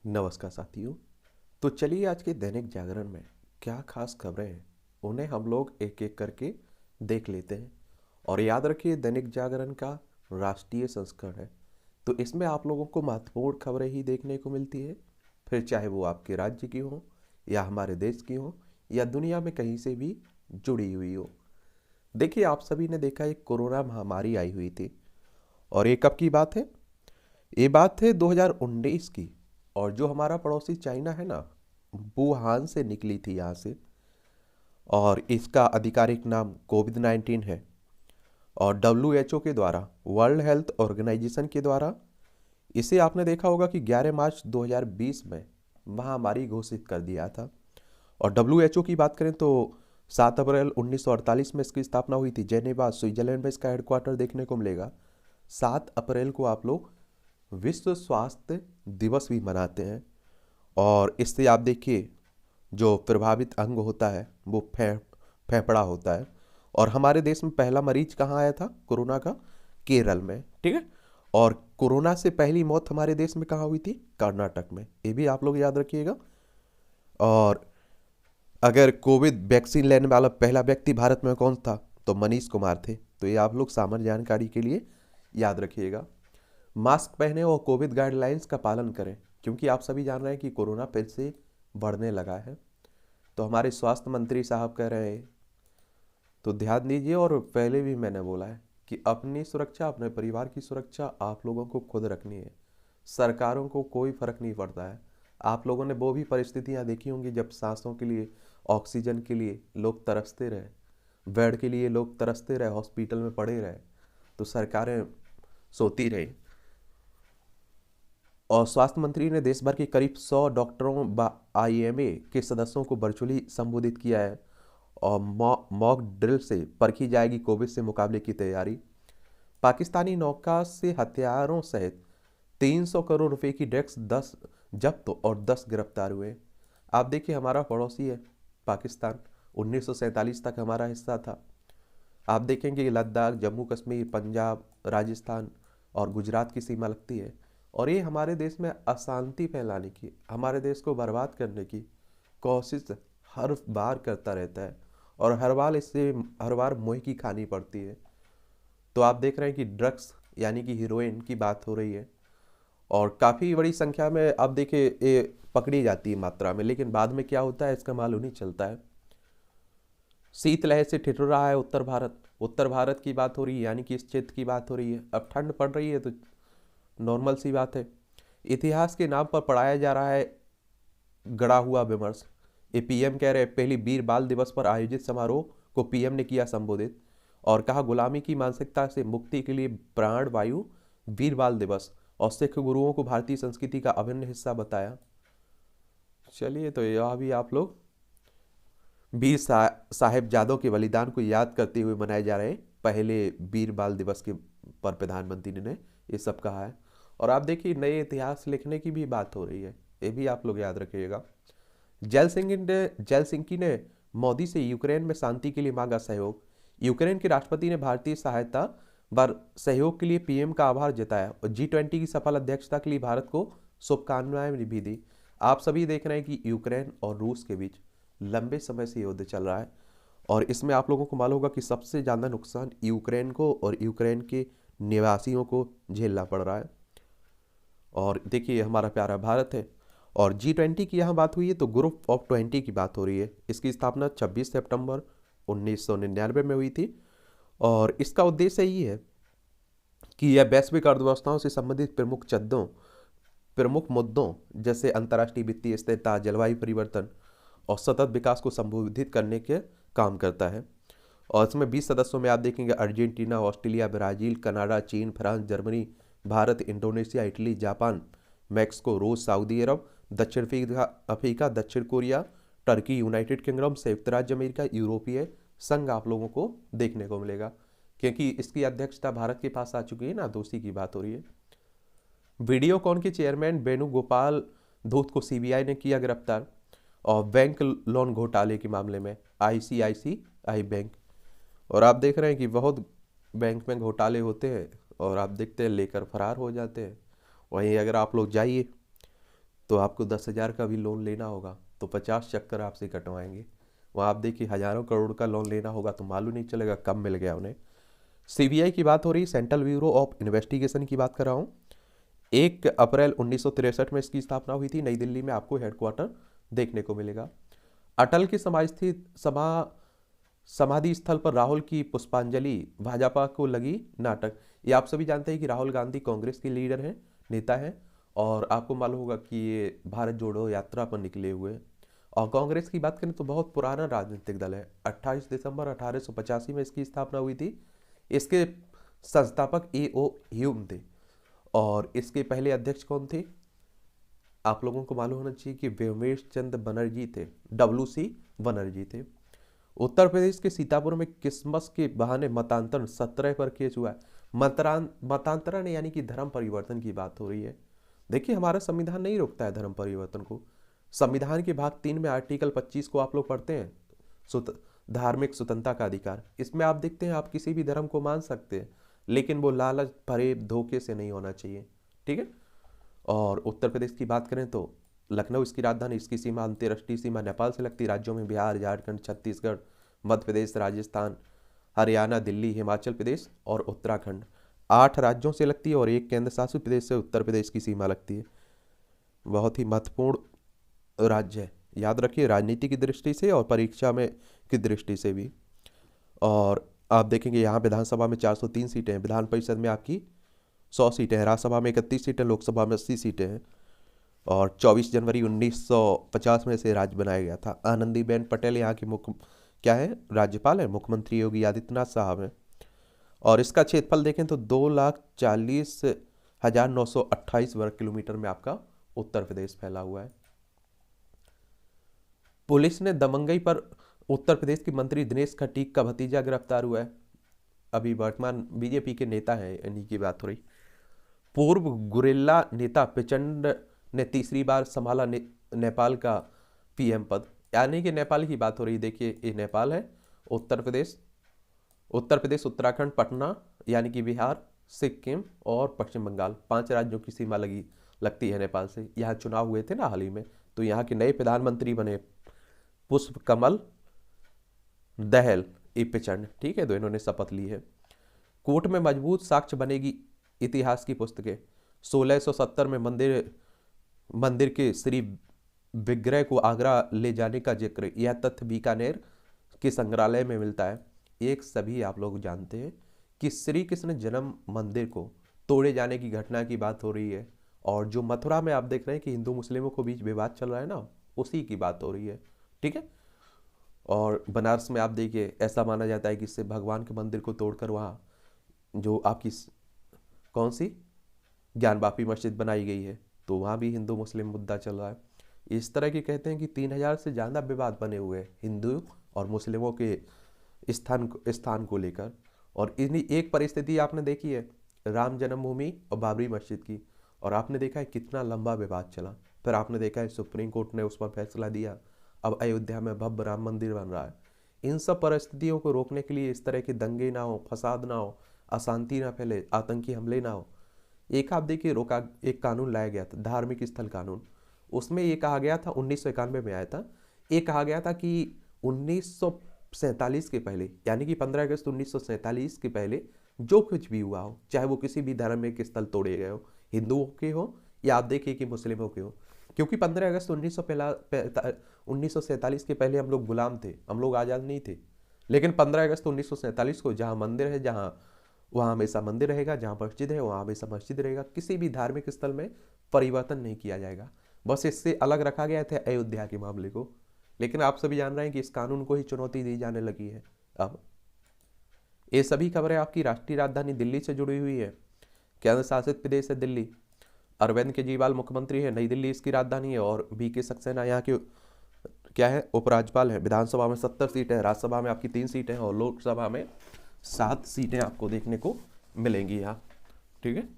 नमस्कार साथियों। तो चलिए आज के दैनिक जागरण में क्या खास खबरें हैं उन्हें हम लोग एक एक करके देख लेते हैं। और याद रखिए दैनिक जागरण का राष्ट्रीय संस्करण है, तो इसमें आप लोगों को महत्वपूर्ण खबरें ही देखने को मिलती है, फिर चाहे वो आपके राज्य की हो या हमारे देश की हो या दुनिया में कहीं से भी जुड़ी हुई हो। देखिए आप सभी ने देखा एक कोरोना महामारी आई हुई थी, और ये कब की बात है? ये बात है 2019 की। और जो हमारा पड़ोसी चाइना है ना, वुहान से निकली थी यहाँ से। और इसका आधिकारिक नाम कोविड 19 है। और WHO के द्वारा, वर्ल्ड हेल्थ ऑर्गेनाइजेशन के द्वारा, इसे आपने देखा होगा कि 11 मार्च 2020 में महामारी घोषित कर दिया था। और WHO की बात करें तो 7 अप्रैल 1948 में इसकी स्थापना हुई थी। जेनेवा स्विट्जरलैंड में इसका हेडक्वार्टर देखने को मिलेगा। 7 अप्रैल को आप लोग विश्व स्वास्थ्य दिवस भी मनाते हैं। और इससे आप देखिए जो प्रभावित अंग होता है वो फेफड़ा होता है। और हमारे देश में पहला मरीज कहाँ आया था कोरोना का? केरल में, ठीक है। और कोरोना से पहली मौत हमारे देश में कहाँ हुई थी? कर्नाटक में। ये भी आप लोग याद रखिएगा। और अगर कोविड वैक्सीन लेने वाला पहला व्यक्ति भारत में कौन था? तो मनीष कुमार थे। तो ये आप लोग सामान्य जानकारी के लिए याद रखिएगा। मास्क पहने और कोविड गाइडलाइंस का पालन करें, क्योंकि आप सभी जान रहे हैं कि कोरोना फिर से बढ़ने लगा है। तो हमारे स्वास्थ्य मंत्री साहब कह रहे हैं तो ध्यान दीजिए। और पहले भी मैंने बोला है कि अपनी सुरक्षा, अपने परिवार की सुरक्षा आप लोगों को खुद रखनी है। सरकारों को कोई फर्क नहीं पड़ता है। आप लोगों ने वो भी परिस्थितियां देखी होंगी जब सांसों के लिए, ऑक्सीजन के लिए लोग तरसते रहे, बेड के लिए लोग तरसते रहे, हॉस्पिटल में पड़े रहे, तो सरकारें सोती रही। और स्वास्थ्य मंत्री ने देश भर के करीब 100 डॉक्टरों व IMA के सदस्यों को वर्चुअली संबोधित किया है। और मॉक ड्रिल से परखी जाएगी कोविड से मुकाबले की तैयारी। पाकिस्तानी नौका से हथियारों सहित 300 करोड़ रुपए की ड्रग्स 10 जब्त और 10 गिरफ्तार हुए। आप देखिए हमारा पड़ोसी है पाकिस्तान, 1947 तक हमारा हिस्सा था। आप देखेंगे कि लद्दाख, जम्मू कश्मीर, पंजाब, राजस्थान और गुजरात की सीमा लगती है। और ये हमारे देश में अशांति फैलाने की, हमारे देश को बर्बाद करने की कोशिश हर बार करता रहता है। और हर बार मुंह की खानी पड़ती है। तो आप देख रहे हैं कि ड्रग्स यानी कि हीरोइन की बात हो रही है, और काफ़ी बड़ी संख्या में आप देखिए ये पकड़ी जाती है मात्रा में, लेकिन बाद में क्या होता है इसका मालूम नहीं चलता है। शीतलहर से ठिठुर रहा है उत्तर भारत। उत्तर भारत की बात हो रही है, यानी कि इस क्षेत्र की बात हो रही है। अब ठंड पड़ रही है तो नॉर्मल सी बात है। इतिहास के नाम पर पढ़ाया जा रहा है गड़ा हुआ विमर्श। ये PM कह रहे हैं। पहली वीर बाल दिवस पर आयोजित समारोह को PM ने किया संबोधित, और कहा गुलामी की मानसिकता से मुक्ति के लिए प्राण वायु वीर बाल दिवस। और सिख गुरुओं को भारतीय संस्कृति का अभिन्न हिस्सा बताया। चलिए तो यह भी आप लोग साहेबजादों के बलिदान को याद करते हुए मनाए जा रहे पहले वीर बाल दिवस के पर प्रधानमंत्री ने ये सब कहा है। और आप देखिए नए इतिहास लिखने की भी बात हो रही है, ये भी आप लोग याद रखिएगा। जेलसिंकी ने मोदी से यूक्रेन में शांति के लिए मांगा सहयोग। यूक्रेन के राष्ट्रपति ने भारतीय सहायता पर सहयोग के लिए PM का आभार जताया और G20 की सफल अध्यक्षता के लिए भारत को शुभकामनाएं भी दी। आप सभी देख रहे हैं कि यूक्रेन और रूस के बीच लंबे समय से युद्ध चल रहा है, और इसमें आप लोगों को मालूम होगा कि सबसे ज़्यादा नुकसान यूक्रेन को और यूक्रेन के निवासियों को झेलना पड़ रहा है। और देखिए हमारा प्यारा भारत है। और G20 की यहाँ बात हुई है तो ग्रुप ऑफ 20 की बात हो रही है। इसकी स्थापना 26 सितंबर 1999 में हुई थी। और इसका उद्देश्य यही है कि यह वैश्विक अर्थव्यवस्थाओं से संबंधित प्रमुख मुद्दों जैसे अंतर्राष्ट्रीय वित्तीय स्थिरता, जलवायु परिवर्तन और सतत विकास को संबोधित करने के काम करता है। और इसमें 20 सदस्यों में आप देखेंगे अर्जेंटीना, ऑस्ट्रेलिया, ब्राज़ील, कनाडा, चीन, France, Germany, Bharat, Indonesia, Italy, Japan, Mexico, रूस, सऊदी अरब, दक्षिण अफ्रीका, दक्षिण कोरिया, टर्की, यूनाइटेड किंगडम, संयुक्त राज्य अमेरिका, यूरोपीय संघ आप लोगों को देखने को मिलेगा, क्योंकि इसकी अध्यक्षता भारत के पास आ चुकी है ना, तो उसी की बात हो रही है। वीडियोकॉन के चेयरमैन वेणुगोपाल धूत को CBI ने किया गिरफ्तार, और बैंक लोन घोटाले के मामले में ICICI बैंक। और आप देख रहे हैं कि बहुत बैंक में घोटाले होते हैं और आप देखते हैं लेकर फरार हो जाते हैं। वहीं अगर आप लोग जाइए तो आपको 10,000 का भी लोन लेना होगा तो 50 चक्कर आपसे कटवाएंगे। वहाँ आप देखिए हज़ारों करोड़ का लोन लेना होगा तो मालूम नहीं चलेगा कब मिल गया उन्हें। सीबीआई की बात हो रही, सेंट्रल ब्यूरो ऑफ इन्वेस्टिगेशन की बात कर रहा हूँ। 1 अप्रैल 1963 में इसकी स्थापना हुई थी। नई दिल्ली में आपको हेडक्वार्टर देखने को मिलेगा। अटल की समाधि स्थल पर राहुल की पुष्पांजलि, भाजपा को लगी नाटक। ये आप सभी जानते हैं कि राहुल गांधी कांग्रेस के लीडर हैं, नेता हैं, और आपको मालूम होगा कि ये भारत जोड़ो यात्रा पर निकले हुए हैं। और कांग्रेस की बात करें तो बहुत पुराना राजनीतिक दल है। 28 दिसंबर 1885 में इसकी स्थापना हुई थी। इसके संस्थापक ए.ओ. ह्यूम थे। और इसके पहले अध्यक्ष कौन थे? आप लोगों को मालूम होना चाहिए कि व्योमेश चंद्र बनर्जी थे, WC बनर्जी थे। उत्तर प्रदेश के सीतापुर में क्रिसमस के बहाने मतांतरण 17 पर केस हुआ है। मतांतरण यानी कि धर्म परिवर्तन की बात हो रही है। देखिए हमारा संविधान नहीं रोकता है धर्म परिवर्तन को। संविधान के भाग 3 में आर्टिकल 25 को आप लोग पढ़ते हैं, धार्मिक स्वतंत्रता का अधिकार। इसमें आप देखते हैं आप किसी भी धर्म को मान सकते हैं, लेकिन वो लालच भरे धोखे से नहीं होना चाहिए। ठीक है। और उत्तर प्रदेश की बात करें तो लखनऊ इसकी राजधानी, इसकी सीमा अंतर्राष्ट्रीय सीमा नेपाल से लगती। राज्यों में बिहार, झारखंड, छत्तीसगढ़, मध्य प्रदेश, राजस्थान, हरियाणा, दिल्ली, हिमाचल प्रदेश और उत्तराखंड 8 राज्यों से लगती है और 1 केंद्र शासित प्रदेश से उत्तर प्रदेश की सीमा लगती है। बहुत ही महत्वपूर्ण राज्य है, याद रखिए, राजनीति की दृष्टि से और परीक्षा में की दृष्टि से भी। और आप देखेंगे यहाँ विधानसभा में 403 सीटें हैं, विधान परिषद में आपकी 100 सीटें हैं, राज्यसभा में 31 सीटें, लोकसभा में 80 सीटें हैं। और 24 जनवरी 1950 में से राज्य बनाया गया था। आनंदीबेन पटेल यहाँ की क्या है, राज्यपाल है। मुख्यमंत्री योगी आदित्यनाथ साहब हैं। और इसका क्षेत्रफल देखें तो 2,40,928 वर्ग किलोमीटर में आपका उत्तर प्रदेश फैला हुआ है। पुलिस ने दबंगई पर उत्तर प्रदेश के मंत्री दिनेश खटीक का भतीजा गिरफ्तार हुआ है। अभी वर्तमान बीजेपी के नेता हैं, इन्हीं की बात हो रही। पूर्व गुरिल्ला नेता प्रचंड ने तीसरी बार संभाला नेपाल का PM पद, यानी कि नेपाल की बात हो रही। देखिए ये नेपाल है, उत्तर प्रदेश, उत्तराखंड, पटना यानी कि बिहार, सिक्किम और पश्चिम बंगाल, 5 राज्यों की सीमा लगती है नेपाल से। यहाँ चुनाव हुए थे ना हाल ही में, तो यहाँ के नए प्रधानमंत्री बने पुष्प कमल दहल प्रचंड। ठीक है, तो इन्होंने शपथ ली है। कोर्ट में मजबूत साक्ष्य बनेगी इतिहास की पुस्तकें। 1670 में मंदिर के श्री विग्रह को आगरा ले जाने का जिक्र, यह तथ्य बीकानेर के संग्रहालय में मिलता है। एक सभी आप लोग जानते हैं कि श्री कृष्ण जन्म मंदिर को तोड़े जाने की घटना की बात हो रही है। और जो मथुरा में आप देख रहे हैं कि हिंदू मुस्लिमों के बीच विवाद चल रहा है ना, उसी की बात हो रही है। ठीक है। और बनारस में आप देखिए ऐसा माना जाता है कि इससे भगवान के मंदिर को तोड़कर वहाँ जो आपकी कौन सी ज्ञानवापी मस्जिद बनाई गई है, तो वहाँ भी हिंदू मुस्लिम मुद्दा चल रहा है। इस तरह के कहते हैं कि 3,000 से ज़्यादा विवाद बने हुए हैं हिंदू और मुस्लिमों के स्थान को लेकर। और इन्हीं एक परिस्थिति आपने देखी है राम जन्मभूमि और बाबरी मस्जिद की, और आपने देखा है कितना लंबा विवाद चला। फिर आपने देखा है सुप्रीम कोर्ट ने उस पर फैसला दिया, अब अयोध्या में भव्य राम मंदिर बन रहा है। इन सब परिस्थितियों को रोकने के लिए, इस तरह के दंगे ना हो, फसाद ना हो, अशांति ना फैले, आतंकी हमले ना हो, एक आप देखिए एक कानून लाया गया था, धार्मिक स्थल कानून। उसमें ये कहा गया था, 1991 में आया था, ये कहा गया था कि 1947 के पहले, यानी कि 15 अगस्त 1947 के पहले जो कुछ भी हुआ हो, चाहे वो किसी भी धार्मिक स्थल तोड़े गए हो, हिंदुओं के हो या आप देखिए कि मुस्लिमों के हो, क्योंकि 15 अगस्त 1947 के पहले हम लोग गुलाम थे, हम लोग आज़ाद नहीं थे। लेकिन 15 अगस्त 1947 को जहाँ मंदिर है, जहाँ वहाँ हमेशा मंदिर रहेगा, जहाँ मस्जिद है वहाँ हमेशा मस्जिद रहेगा। किसी भी धार्मिक स्थल में परिवर्तन नहीं किया जाएगा। बस इससे अलग रखा गया था अयोध्या के मामले को। लेकिन आप सभी जान रहे हैं कि इस कानून को ही चुनौती दी जाने लगी है। अब ये सभी खबरें आपकी राष्ट्रीय राजधानी दिल्ली से जुड़ी हुई है। केंद्र शासित प्रदेश है दिल्ली। अरविंद केजरीवाल मुख्यमंत्री है, नई दिल्ली इसकी राजधानी है। और VK सक्सेना यहाँ के क्या है, उपराज्यपाल है। विधानसभा में 70 सीटें हैं, राज्यसभा में आपकी 3 सीटें हैं और लोकसभा में 7 सीटें आपको देखने को मिलेंगी यहाँ। ठीक है।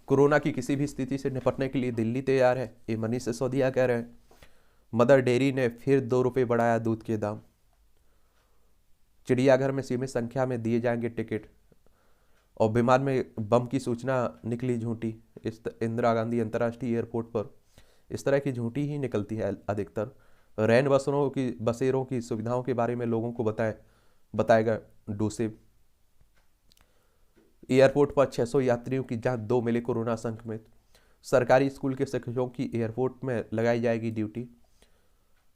कोरोना की किसी भी स्थिति से निपटने के लिए दिल्ली तैयार है, ये मनीष सिसोदिया कह रहे हैं। मदर डेयरी ने फिर 2 रुपये बढ़ाया दूध के दाम। चिड़ियाघर में सीमित संख्या में दिए जाएंगे टिकट। और विमान में बम की सूचना निकली झूठी। इंदिरा गांधी अंतर्राष्ट्रीय एयरपोर्ट पर इस तरह की झूठी ही निकलती है अधिकतर। रैन बसेरों की सुविधाओं के बारे में लोगों को बताएगा डोसेब। एयरपोर्ट पर 600 यात्रियों की जांच, 2 मिले कोरोना संक्रमित। सरकारी स्कूल के शिक्षकों की एयरपोर्ट में लगाई जाएगी ड्यूटी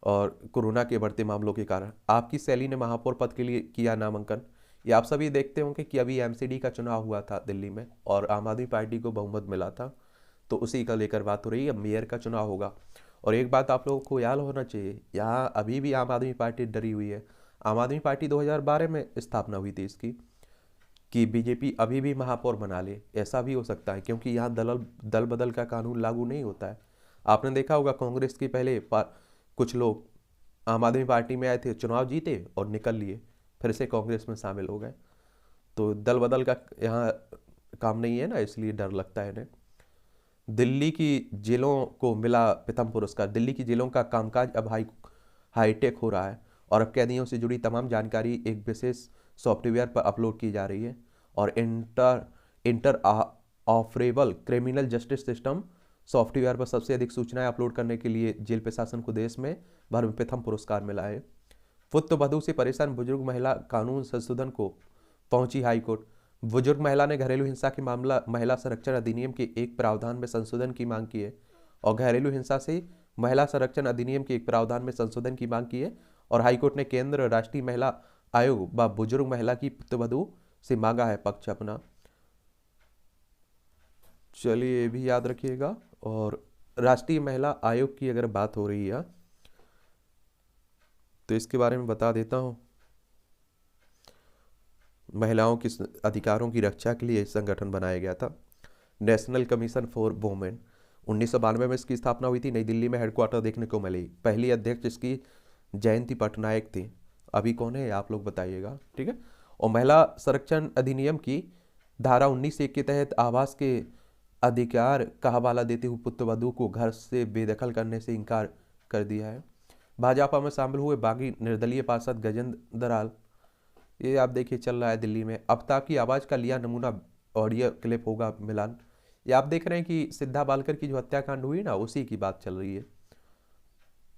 और कोरोना के बढ़ते मामलों के कारण। आपकी सैली ने महापौर पद के लिए किया नामांकन। ये आप सभी देखते होंगे कि अभी एमसीडी का चुनाव हुआ था दिल्ली में और आम आदमी पार्टी को बहुमत मिला था, तो उसी का लेकर बात हो रही है। अब मेयर का चुनाव होगा और एक बात आप लोगों को याद होना चाहिए, यहाँ अभी भी आम आदमी पार्टी डरी हुई है। आम आदमी पार्टी 2012 में स्थापना हुई थी इसकी, कि बीजेपी अभी भी महापौर बना ले। ऐसा भी हो सकता है क्योंकि यहाँ दल बदल का कानून लागू नहीं होता है। आपने देखा होगा कांग्रेस के पहले कुछ लोग आम आदमी पार्टी में आए थे, चुनाव जीते और निकल लिए, फिर से कांग्रेस में शामिल हो गए। तो दल बदल का यहाँ काम नहीं है ना, इसलिए डर लगता है इन्हें। दिल्ली की जेलों को मिला प्रथम पुरस्कार। दिल्ली की जेलों का कामकाज अब हाईटेक हो रहा है और अब कैदियों से जुड़ी तमाम जानकारी एक विशेष सॉफ्टवेयर पर अपलोड की जा रही है और inter operable criminal justice system software पर सबसे अधिक सूचनाएं अपलोड करने के लिए जेल प्रशासन को देश में भर में प्रथम पुरस्कार मिला है। पुत्रवधू से परेशान बुजुर्ग महिला कानून संशोधन को पहुंची हाईकोर्ट। बुजुर्ग महिला ने घरेलू हिंसा के मामला महिला संरक्षण अधिनियम के एक प्रावधान में संशोधन की मांग की है और घरेलू हिंसा से महिला संरक्षण अधिनियम के एक प्रावधान में संशोधन की मांग की है और हाईकोर्ट ने केंद्र राष्ट्रीय महिला आयोग व बुजुर्ग महिला की पुत्रवधू से मांगा है पक्ष अपना। चलिए ये भी याद रखिएगा। और राष्ट्रीय महिला आयोग की अगर बात हो रही है तो इसके बारे में बता देता हूँ। महिलाओं के अधिकारों की रक्षा के लिए संगठन बनाया गया था, नेशनल कमीशन फॉर वुमेन। 1992 में इसकी स्थापना हुई थी। नई दिल्ली में हेडक्वार्टर देखने को मिली। पहली अध्यक्ष इसकी जयंती पटनायक थी। अभी कौन है आप लोग बताइएगा, ठीक है। और महिला संरक्षण अधिनियम की धारा 19(1) के तहत आवास के अधिकार का हवाला देते हुए पुत्रवधू को घर से बेदखल करने से इनकार कर दिया है। भाजपा में शामिल हुए बागी निर्दलीय पार्षद गजेंद्र दराल, ये आप देखिए चल रहा है दिल्ली में। आफ्ताब की आवाज़ का लिया नमूना ऑडियो क्लिप होगा मिलान। ये आप देख रहे हैं कि सिद्धा बालकर की जो हत्याकांड हुई ना, उसी की बात चल रही है।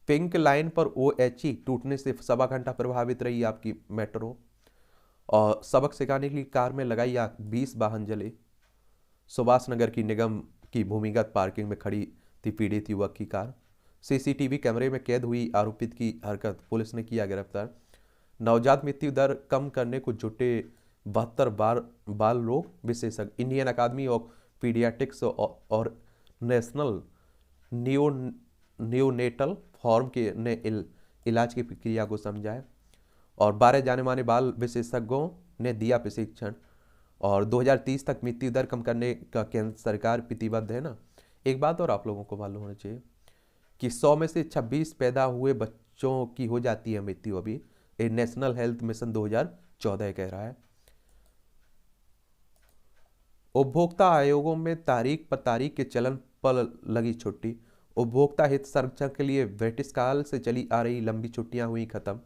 पिंक लाइन पर OHE टूटने से 1.25 घंटा प्रभावित रही आपकी मेट्रो और सबक सिखाने के लिए कार में लगाई आग, 20 वाहन जले। सुभाष नगर की निगम की भूमिगत पार्किंग में खड़ी थी पीड़ित युवक की कार। CCTV कैमरे में कैद हुई आरोपित की हरकत, पुलिस ने किया गिरफ्तार। नवजात मृत्यु दर कम करने को जुटे 72 बाल रोग विशेषज्ञ। इंडियन अकादमी ऑफ पीडियाट्रिक्स और नेशनल नियोनेटल फॉर्म के ने इलाज की प्रक्रिया को समझाया और 12 जाने माने बाल विशेषज्ञों ने दिया प्रशिक्षण। और 2030 तक मृत्यु दर कम करने का केंद्र सरकार प्रतिबद्ध है ना। एक बात और आप लोगों को मालूम होना चाहिए कि 100 में से 26 पैदा हुए बच्चों की हो जाती है मृत्यु। अभी ये नेशनल हेल्थ मिशन 2014 कह रहा है। उपभोक्ता आयोगों में तारीख पर तारीख के चलन पर लगी छुट्टी। उपभोक्ता हित संरक्षण के लिए ब्रिटिश काल से चली आ रही लंबी छुट्टियां हुई खत्म।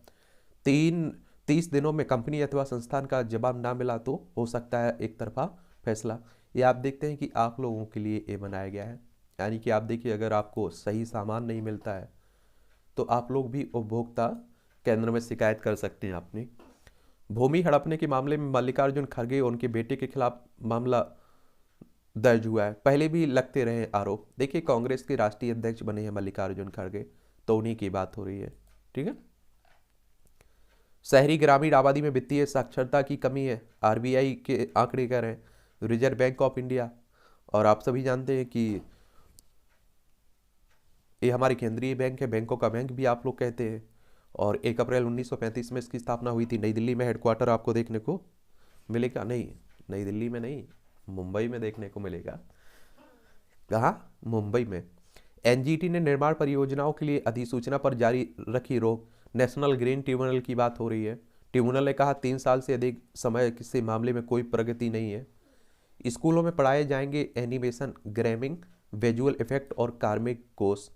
30 दिनों में कंपनी अथवा संस्थान का जवाब ना मिला तो हो सकता है एक तरफा फैसला। ये आप देखते हैं कि आप लोगों के लिए ये बनाया गया है, यानी कि आप देखिए अगर आपको सही सामान नहीं मिलता है तो आप लोग भी उपभोक्ता केंद्र में शिकायत कर सकते हैं अपनी। भूमि हड़पने के मामले में मल्लिकार्जुन खड़गे और उनके बेटे के खिलाफ मामला दर्ज हुआ है। पहले भी लगते रहे आरोप। देखिए कांग्रेस के राष्ट्रीय अध्यक्ष बने हैं मल्लिकार्जुन खड़गे, तो उन्हीं की बात हो रही है, ठीक है। शहरी ग्रामीण आबादी में वित्तीय साक्षरता की कमी है, RBI के आंकड़े कह रहे हैं, रिजर्व बैंक ऑफ इंडिया। और आप सभी जानते हैं कि ये हमारी केंद्रीय बैंक है, बैंकों का बैंक भी आप लोग कहते हैं। और 1 अप्रैल 1935 में इसकी स्थापना हुई थी। नई दिल्ली में हेडक्वार्टर आपको देखने को मिलेगा। नहीं, नई दिल्ली में नहीं, मुंबई में देखने को मिलेगा। कहाँ? मुंबई में। NGT ने निर्माण परियोजनाओं के लिए अधिसूचना पर जारी रखी रोक। नेशनल ग्रीन ट्रिब्यूनल की बात हो रही है। ट्रिब्यूनल ने कहा 3 साल से अधिक समय से मामले में कोई प्रगति नहीं है। स्कूलों में पढ़ाए जाएंगे एनिमेशन, ग्रामिंग, विजुअल इफेक्ट और कार्मिक कोर्स।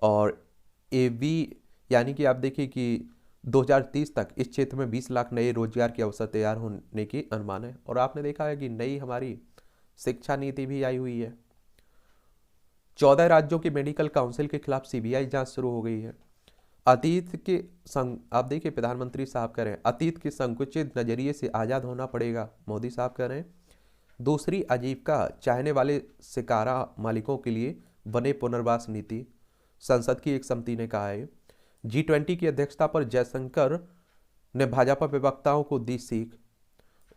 और AV यानी कि आप देखिए कि 2030 तक इस क्षेत्र में 20 लाख नए रोजगार के अवसर तैयार होने की अनुमान है। और आपने देखा है कि नई हमारी शिक्षा नीति भी आई हुई है। 14 राज्यों की मेडिकल काउंसिल के खिलाफ सीबीआई जांच शुरू हो गई है। अतीत के आप देखिए प्रधानमंत्री साहब कह रहे हैं अतीत के संकुचित नजरिए से आजाद होना पड़ेगा, मोदी साहब कह रहे हैं। दूसरी आजीविका चाहने वाले शिकारा मालिकों के लिए बने पुनर्वास नीति, संसद की एक समिति ने कहा है। G20 की अध्यक्षता पर जयशंकर ने भाजपा प्रवक्ताओं को दी सीख।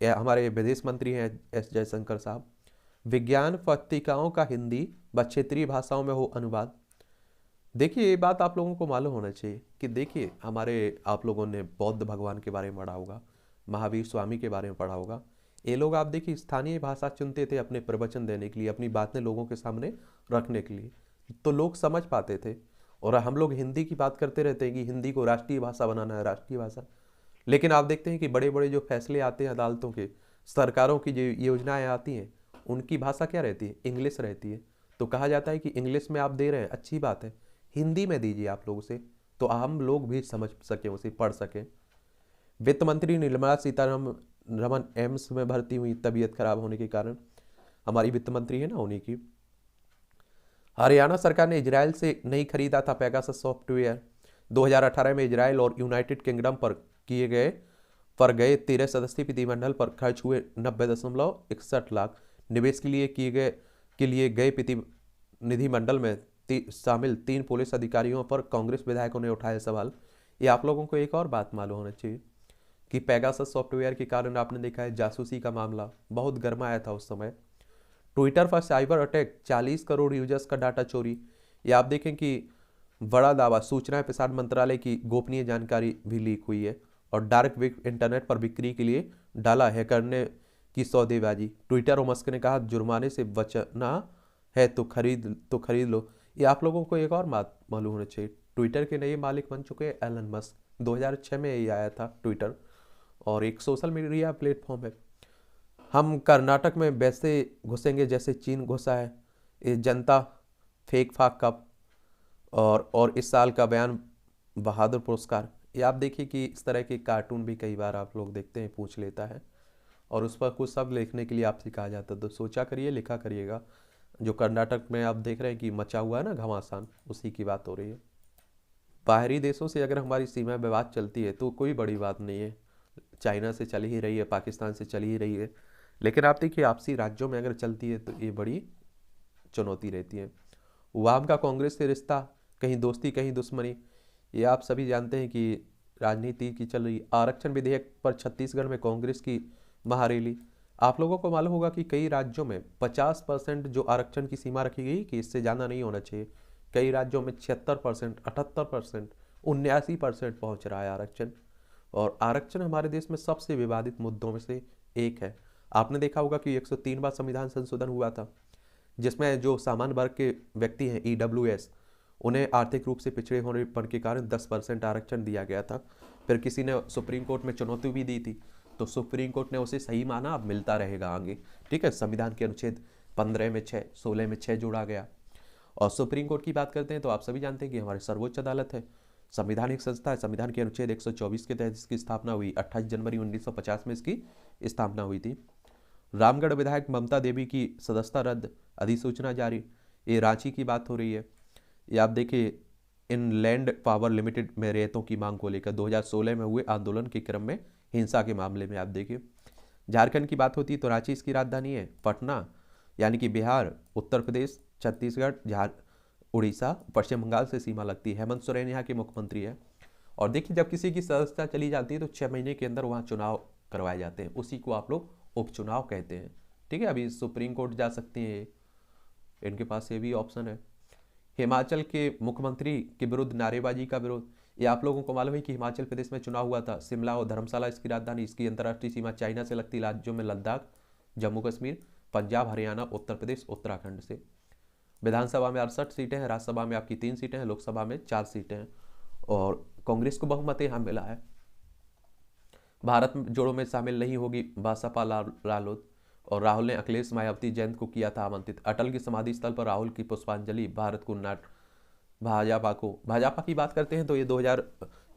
यह हमारे विदेश मंत्री हैं एस जयशंकर साहब। विज्ञान पत्रिकाओं का हिंदी व क्षेत्रीय भाषाओं में हो अनुवाद। देखिए ये बात आप लोगों को मालूम होना चाहिए कि देखिए आप लोगों ने बौद्ध भगवान के बारे में पढ़ा होगा, महावीर स्वामी के बारे में पढ़ा होगा। ये लोग आप देखिए स्थानीय भाषा चुनते थे अपने प्रवचन देने के लिए, अपनी बातें लोगों के सामने रखने के लिए, तो लोग समझ पाते थे। और हम लोग हिंदी की बात करते रहते हैं कि हिंदी को राष्ट्रीय भाषा बनाना है, राष्ट्रीय भाषा। लेकिन आप देखते हैं कि बड़े बड़े जो फैसले आते हैं अदालतों के, सरकारों की जो योजनाएं आती हैं, उनकी भाषा क्या रहती है? इंग्लिश रहती है। तो कहा जाता है कि इंग्लिश में आप दे रहे हैं, अच्छी बात है, हिंदी में दीजिए आप लोग उसे, तो हम लोग भी समझ सकें, उसे पढ़ सकें। वित्त मंत्री निर्मला सीतारमन एम्स में भर्ती हुई तबीयत खराब होने के कारण। हमारी वित्त मंत्री है ना, उन्हीं की। हरियाणा सरकार ने इजराइल से नहीं खरीदा था पेगासस सॉफ्टवेयर। 2018 में इजराइल और यूनाइटेड किंगडम पर गए 13 सदस्यीय प्रतिनिधिमंडल पर खर्च हुए 90.61 लाख। निवेश के लिए गए प्रतिनिधिमंडल में शामिल 3 पुलिस अधिकारियों पर कांग्रेस विधायकों ने उठाए सवाल। ये आप लोगों को एक और बात मालूम होना चाहिए कि पेगासस सॉफ्टवेयर के कारण आपने देखा है जासूसी का मामला बहुत गरमाया था उस समय। ट्विटर पर साइबर अटैक, 40 करोड़ यूजर्स का डाटा चोरी। ये आप देखें कि बड़ा दावा, सूचना एवं प्रसारण मंत्रालय की गोपनीय जानकारी भी लीक हुई है। और डार्क वेब इंटरनेट पर बिक्री के लिए डाला है करने की सौदेबाजी। ट्विटर और मस्क ने कहा जुर्माने से बचना है तो खरीद लो। ये आप लोगों को एक और बात मालूम होना चाहिए, ट्विटर के नए मालिक बन चुके हैं एलन मस्क। 2006 में ये आया था ट्विटर, और एक सोशल मीडिया प्लेटफॉर्म है। हम कर्नाटक में वैसे घुसेंगे जैसे चीन घुसा है, ये जनता फेक फाक कप। और इस साल का बयान बहादुर पुरस्कार। ये आप देखिए कि इस तरह के कार्टून भी कई बार आप लोग देखते हैं, पूछ लेता है और उस पर कुछ शब्द लिखने के लिए आपसे कहा जाता है, तो सोचा करिए, लिखा करिएगा। जो कर्नाटक में आप देख रहे हैं कि मचा हुआ है ना घमासान, उसी की बात हो रही है। बाहरी देशों से अगर हमारी सीमा विवाद चलती है तो कोई बड़ी बात नहीं है, चाइना से चली ही रही है, पाकिस्तान से चली ही रही है। लेकिन आप देखिए आपसी राज्यों में अगर चलती है तो ये बड़ी चुनौती रहती है। वाम का कांग्रेस से रिश्ता, कहीं दोस्ती कहीं दुश्मनी, ये आप सभी जानते हैं कि राजनीति की चल रही। आरक्षण विधेयक पर छत्तीसगढ़ में कांग्रेस की महारैली। आप लोगों को मालूम होगा कि कई राज्यों में 50% जो आरक्षण की सीमा रखी गई कि इससे ज़्यादा नहीं होना चाहिए, कई राज्यों में 76%, 78%, 79% पहुँच रहा है आरक्षण। और आरक्षण हमारे देश में सबसे विवादित मुद्दों में से एक है। आपने देखा होगा कि 103 बार संविधान संशोधन हुआ था, जिसमें जो सामान्य वर्ग के व्यक्ति हैं EWS, उन्हें आर्थिक रूप से पिछड़े होने पर के कारण 10% आरक्षण दिया गया था। फिर किसी ने सुप्रीम कोर्ट में चुनौती भी दी थी, तो सुप्रीम कोर्ट ने उसे सही माना, अब मिलता रहेगा आगे। ठीक है, संविधान के अनुच्छेद 15 में 6, 16 में 6 जोड़ा गया। और सुप्रीम कोर्ट की बात करते हैं तो आप सभी जानते हैं कि हमारी सर्वोच्च अदालत है, संवैधानिक संस्था है। संविधान के अनुच्छेद 124 के तहत इसकी स्थापना हुई। 28 जनवरी 1950 में इसकी स्थापना हुई थी। रामगढ़ विधायक ममता देवी की सदस्यता रद्द, अधिसूचना जारी। ये रांची की बात हो रही है। ये आप देखिए इनलैंड पावर लिमिटेड में रेतों की मांग को लेकर 2016 में हुए आंदोलन के क्रम में हिंसा के मामले में आप देखिए। झारखंड की बात होती है तो रांची इसकी राजधानी है। पटना यानी कि बिहार, उत्तर प्रदेश, छत्तीसगढ़, उड़ीसा, पश्चिम बंगाल से सीमा लगती है। हेमंत सोरेन यहाँ के मुख्यमंत्री है। और देखिए जब किसी की सदस्यता चली जाती है तो 6 महीने के अंदर वहाँ चुनाव करवाए जाते हैं, उसी को आप लोग उपचुनाव कहते हैं। ठीक है, अभी सुप्रीम कोर्ट जा सकती हैं, इनके पास ये भी ऑप्शन है। हिमाचल के मुख्यमंत्री के विरुद्ध नारेबाजी का विरोध। ये आप लोगों को मालूम है कि हिमाचल प्रदेश में चुनाव हुआ था। शिमला और धर्मशाला इसकी राजधानी। इसकी अंतर्राष्ट्रीय सीमा चाइना से लगती राज्यों में लद्दाख, जम्मू कश्मीर, पंजाब, हरियाणा, उत्तर प्रदेश, उत्तराखंड से। विधानसभा में 68 सीटें हैं, राज्यसभा में आपकी 3 सीटें हैं, लोकसभा में 4 सीटें हैं। और कांग्रेस को बहुमत यहाँ मिला है। भारत जोड़ो में शामिल नहीं होगी बसपा रालोद। और राहुल ने अखिलेश मायावती जयंत को किया था आमंत्रित। अटल की समाधि स्थल पर राहुल की पुष्पांजलि, भारत को भाजपा की बात करते हैं तो ये 2000